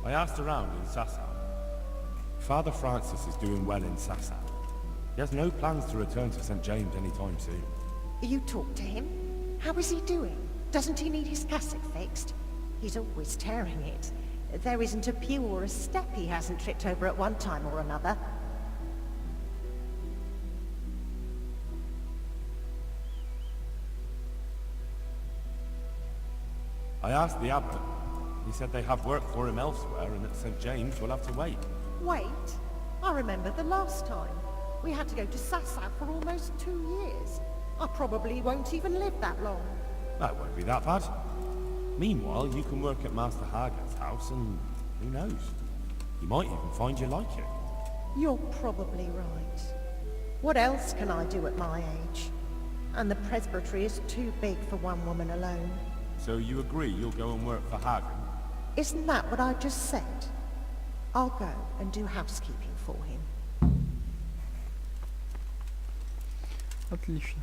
B: I asked around in Sasau. Father Francis is doing well in Sasau. He has no plans to return to St. James anytime soon.
O: You talked to him? How is he doing? Doesn't he need his cassock fixed? He's always tearing it. There isn't a pew or a step he hasn't tripped over at one time or another.
B: I asked the abbot. He said they have work for him elsewhere and that St. James will have to wait.
O: Wait? I remember the last time. We had to go to Sasau for almost 2 years. I probably won't even live that long.
B: That won't be that bad. Meanwhile, you can work at Master Hagen's house and who knows? You might even find you like it.
O: You're probably right. What else can I do at my age? And the presbytery is too big for one woman alone.
B: So you agree you'll go and work for Hagen?
O: Isn't that what I just said? I'll go and do housekeeping for him.
A: Отлично.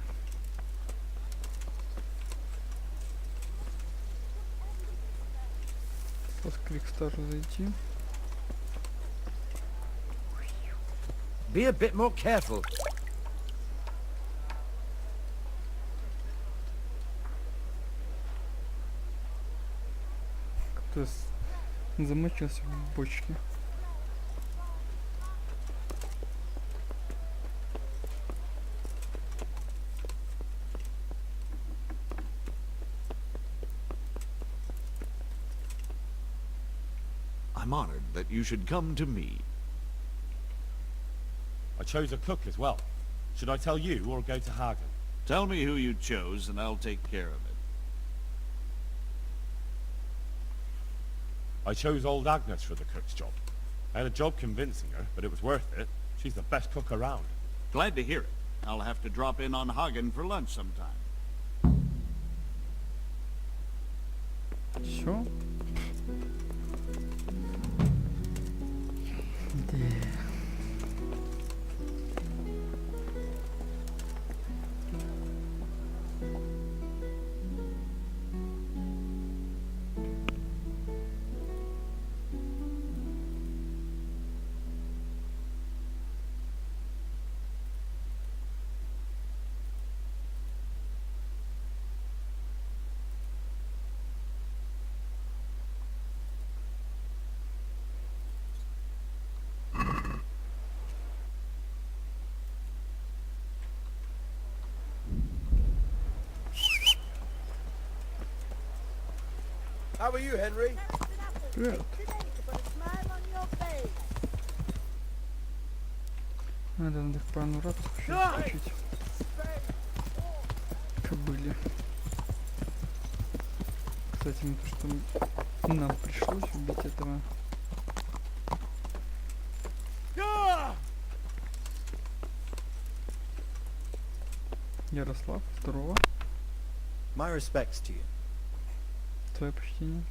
A: Сейчас к Крикстару зайти.
J: Be a bit more careful.
A: Кто-то замочился в бочке.
H: I'm honored that you should come to me.
B: I chose a cook as well. Should I tell you or go to Hagen?
H: Tell me who you chose and I'll take care of it.
B: I chose old Agnes for the cook's job. I had a job convincing her, but it was worth it. She's the best cook around.
H: Glad to hear it. I'll have to drop in on Hagen for lunch sometime.
A: Все.
I: How are you, Henry?
A: Привет. Надо их по рад включить. Кобыли. Кстати, то, что нам пришлось убить этого. Ярослав, здорово.
D: My respects to you.
A: Твое почтение.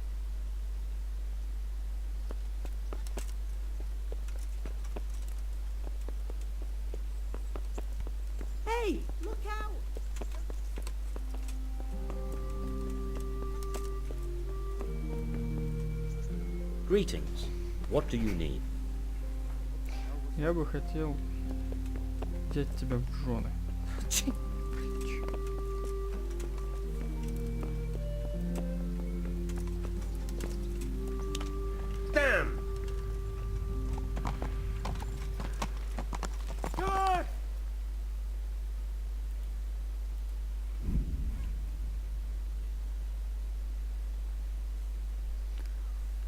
O: Hey, look out!
P: Greetings. What do you need?
A: Я бы хотел взять тебя в жены.
E: Damn! God!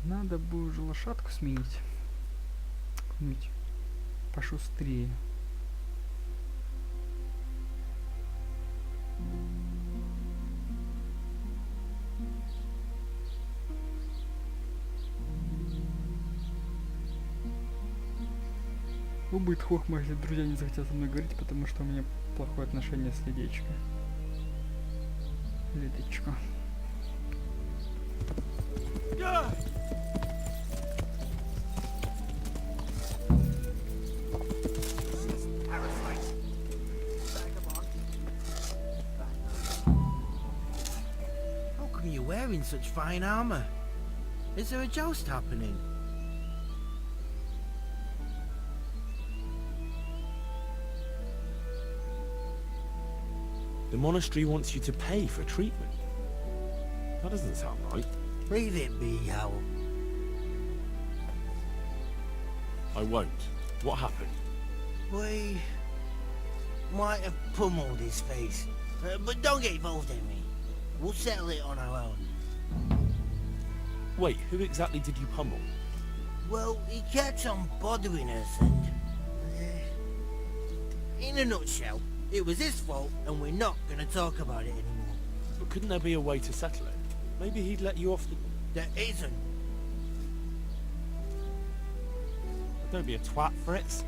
A: Надо бы уже лошадку сменить. Какую-нибудь пошустрее. Будет хохма, если друзья не захотят со мной говорить, потому что у меня плохое отношение с Лидечкой. Лидечка.
M: How come you're wearing such fine armor? Is there a joust happening?
B: The monastery wants you to pay for treatment. That doesn't sound right.
M: Leave it be, Howell.
B: I won't. What happened?
M: We might have pummeled his face. But don't get involved in me. We'll settle it on our own.
E: Wait, who exactly did you pummel?
N: Well, he kept on bothering us and... in a nutshell, it was his fault and we're not gonna talk about it anymore.
E: But couldn't there be a way to settle it? Maybe he'd let you off the...
N: There isn't.
E: Don't be a twat, Fritz.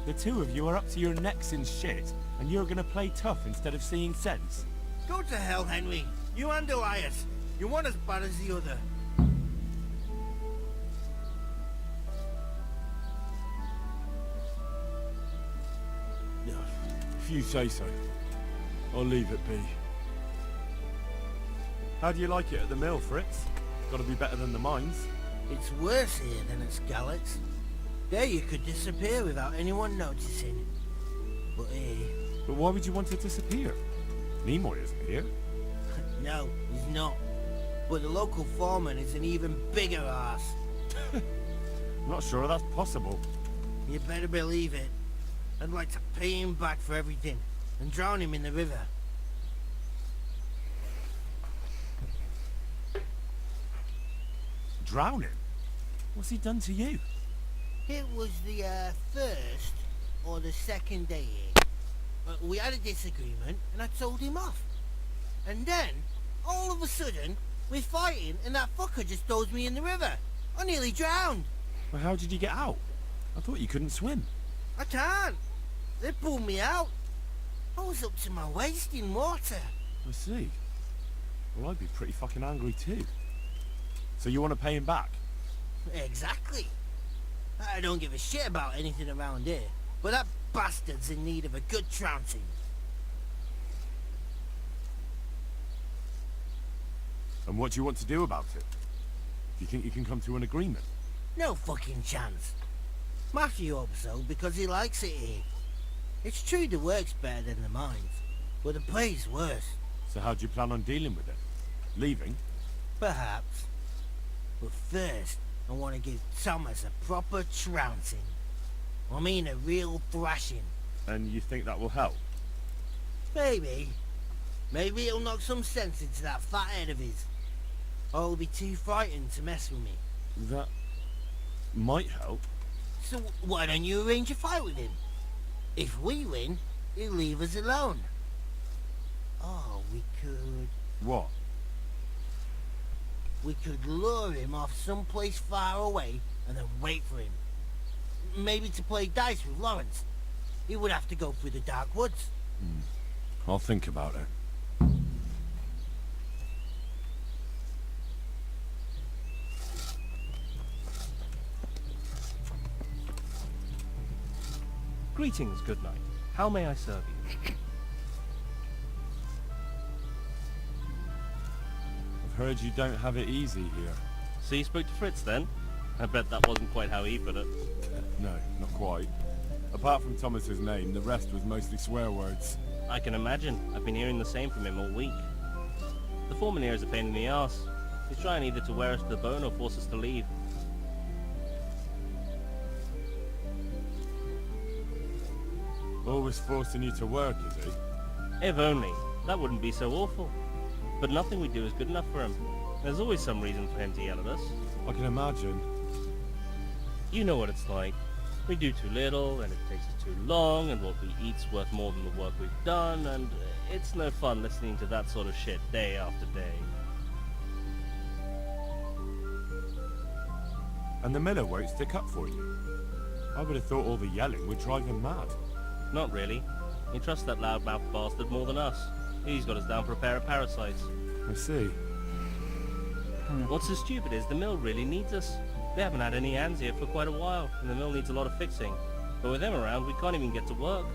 E: The two of you are up to your necks in shit, and you're gonna play tough instead of seeing sense.
N: Go to hell, Henry. You and Elias. You're one as bad as the other.
E: If you say so, I'll leave it be. How do you like it at the mill, Fritz? Gotta be better than the mines.
N: It's worse here than at Skalitz. There you could disappear without anyone noticing. But here...
E: But why would you want to disappear? Nimoy isn't here.
N: No, he's not. But the local foreman is an even bigger ass.
E: I'm not sure that's possible.
N: You better believe it. I'd like to pay him back for everything and drown him in the river.
E: Drown him? What's he done to you?
N: It was the first or the second day here. We had a disagreement and I told him off. And then, all of a sudden, we're fighting and that fucker just throws me in the river. I nearly drowned.
E: Well, how did you get out? I thought you couldn't swim.
N: I can't. They pulled me out. I was up to my waist in water.
E: I see. Well, I'd be pretty fucking angry too. So you want to pay him back?
N: Exactly. I don't give a shit about anything around here, but that bastard's in need of a good trouncing.
E: And what do you want to do about it? Do you think you can come to an agreement?
N: No fucking chance. Matthew hopes so because he likes it here. It's true the work's better than the mines, but the pay's worse.
E: So how do you plan on dealing with it? Leaving?
N: Perhaps. But first, I want to give Thomas a proper trouncing. I mean a real thrashing.
E: And you think that will help?
N: Maybe. Maybe it'll knock some sense into that fat head of his. Or he'll be too frightened to mess with me.
E: That might help.
N: So why don't you arrange a fight with him? If we win, he'll leave us alone. Oh, we could...
E: What?
N: We could lure him off someplace far away and then wait for him. Maybe to play dice with Lawrence. He would have to go through the dark woods.
E: I'll think about it.
Q: Greetings, good knight. How may I serve you?
E: I've heard you don't have it easy here.
Q: So you spoke to Fritz then? I bet that wasn't quite how he put it.
E: No, not quite. Apart from Thomas's name, the rest was mostly swear words.
Q: I can imagine. I've been hearing the same from him all week. The foreman here is a pain in the ass. He's trying either to wear us to the bone or force us to leave.
E: Always forcing you to work, is he?
Q: If only. That wouldn't be so awful. But nothing we do is good enough for him. There's always some reason for him to yell at us.
E: I can imagine.
Q: You know what it's like. We do too little, and it takes us too long, and what we eat's worth more than the work we've done, and it's no fun listening to that sort of shit day after day.
E: And the miller won't stick up for you. I would have thought all the yelling would drive him mad.
Q: Not really. He trusts that loudmouth bastard more than us. He's got us down for a pair of parasites.
E: I see.
Q: What's so stupid is the mill really needs us. We haven't had any hands here for quite a while, and the mill needs a lot of fixing. But with them around, we can't even get to work.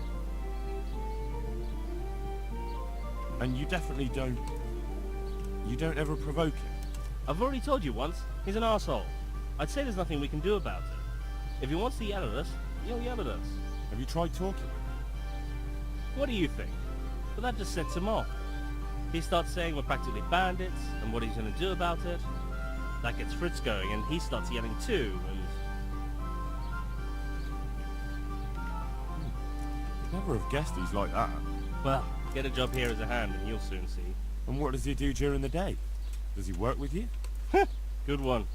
E: And you definitely don't... You don't ever provoke him?
Q: I've already told you once, he's an arsehole. I'd say there's nothing we can do about it. If he wants to yell at us, he'll yell at us.
E: Have you tried talking with him?
Q: What do you think? But that just sets him off. He starts saying we're practically bandits, and what he's going to do about it. That gets Fritz going, and he starts yelling too, and...
E: I'd never have guessed he's like that.
Q: Well, get a job here as a hand, and you'll soon see.
E: And what does he do during the day? Does he work with you?
Q: Good one.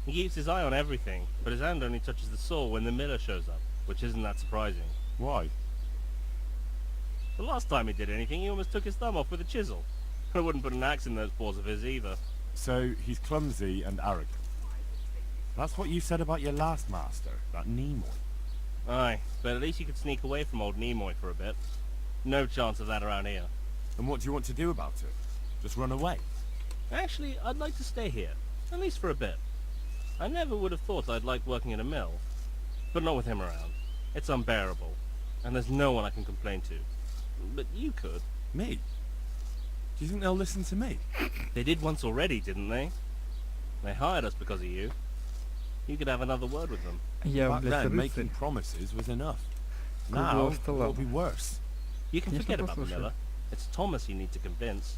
Q: He keeps his eye on everything, but his hand only touches the saw when the miller shows up, which isn't that surprising.
B: Why?
Q: The last time he did anything, he almost took his thumb off with a chisel. I wouldn't put an axe in those paws of his either.
B: So, he's clumsy and arrogant. That's what you said about your last master, that Nimoy.
Q: Aye, but at least you could sneak away from old Nimoy for a bit. No chance of that around here.
B: And what do you want to do about it? Just run away?
Q: Actually, I'd like to stay here, at least for a bit. I never would have thought I'd like working in a mill, but not with him around. It's unbearable, and there's no one I can complain to. But you could.
B: Me? Do you think they'll listen to me?
Q: They did once already, didn't they? They hired us because of you. You could have another word with them.
B: Back then, making promises was enough. Now, it'll be worse.
Q: You can forget about the miller. It's Thomas you need to convince.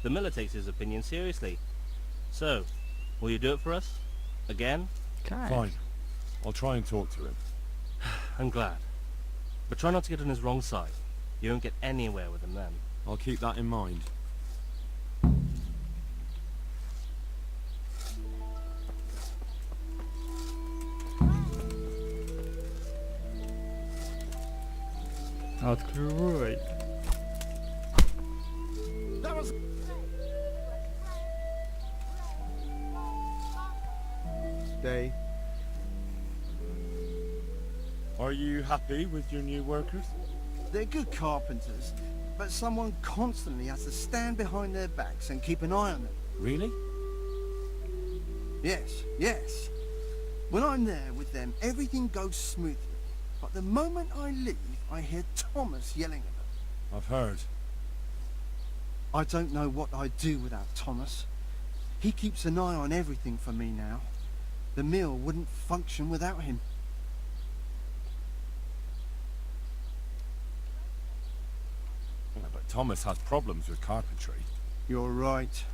Q: The miller takes his opinion seriously. So, will you do it for us? Again?
B: Fine. I'll try and talk to him.
Q: I'm glad. But try not to get on his wrong side. You won't get anywhere with him then.
B: I'll keep that in mind.
A: Открывай.
I: Day.
B: Are you happy with your new workers?
I: They're good carpenters, but someone constantly has to stand behind their backs and keep an eye on them.
B: Really?
I: Yes. When I'm there with them, everything goes smoothly. But the moment I leave, I hear Thomas yelling at them.
B: I've heard.
I: I don't know what I'd do without Thomas. He keeps an eye on everything for me now. The mill wouldn't function without him.
B: But Thomas has problems with carpentry.
I: You're right.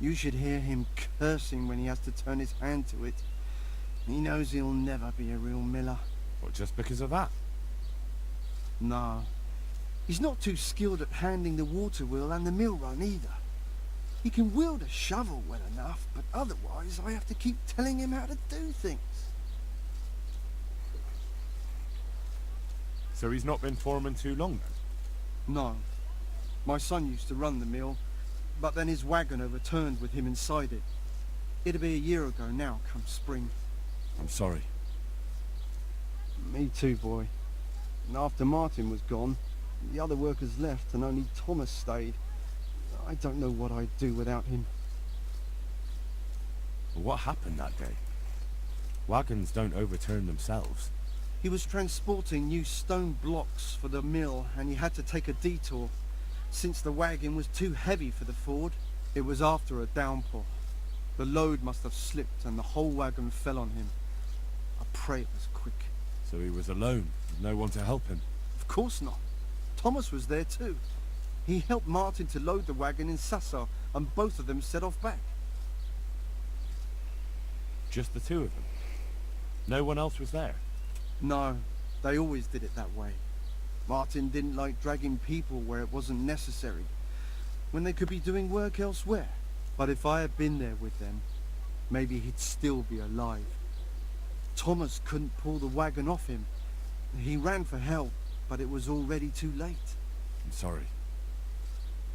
I: You should hear him cursing when he has to turn his hand to it. He knows he'll never be a real miller.
B: What, just because of that?
I: No. He's not too skilled at handling the water wheel and the mill run either. He can wield a shovel well enough, but otherwise I have to keep telling him how to do things.
B: So he's not been foreman too long then?
I: No. My son used to run the mill, but then his wagon overturned with him inside it. It'll be a year ago now, come spring.
B: I'm sorry.
I: Me too, boy. And after Martin was gone, the other workers left and only Thomas stayed. I don't know what I'd do without him.
B: What happened that day? Wagons don't overturn themselves.
I: He was transporting new stone blocks for the mill and he had to take a detour. Since the wagon was too heavy for the Ford, it was after a downpour. The load must have slipped and the whole wagon fell on him. I pray it was quick.
B: So he was alone, with no one to help him?
I: Of course not. Thomas was there too. He helped Martin to load the wagon in Sasau, and both of them set off back.
B: Just the two of them? No one else was there?
I: No, they always did it that way. Martin didn't like dragging people where it wasn't necessary, when they could be doing work elsewhere. But if I had been there with them, maybe he'd still be alive. Thomas couldn't pull the wagon off him. He ran for help, but it was already too late.
B: I'm sorry.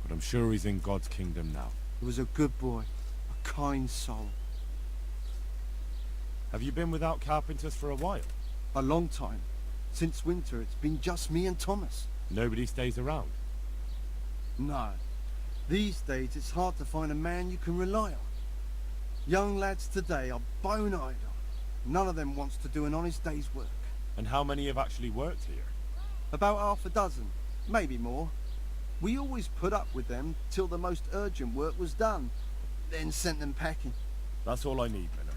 B: But I'm sure he's in God's kingdom now.
I: He was a good boy, a kind soul.
B: Have you been without carpenters for a while?
I: A long time. Since winter, it's been just me and Thomas.
B: Nobody stays around?
I: No. These days, it's hard to find a man you can rely on. Young lads today are bone idle. None of them wants to do an honest day's work.
B: And how many have actually worked here?
I: About half a dozen, maybe more. We always put up with them till the most urgent work was done, then sent them packing.
B: That's all I need, Miller.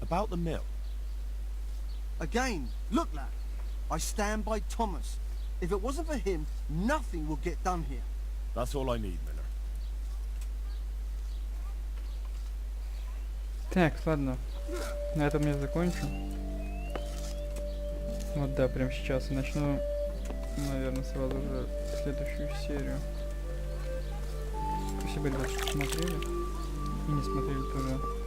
B: About the mill.
I: Again, look lad, I stand by Thomas. If it wasn't for him, nothing will get done here.
B: That's all I need, Miller.
A: Так, ладно. На этом я закончу. Вот да, прямо сейчас. И начну, наверное, сразу же следующую серию. Спасибо Спасибо, ребят, что смотрели. И не смотрели тоже.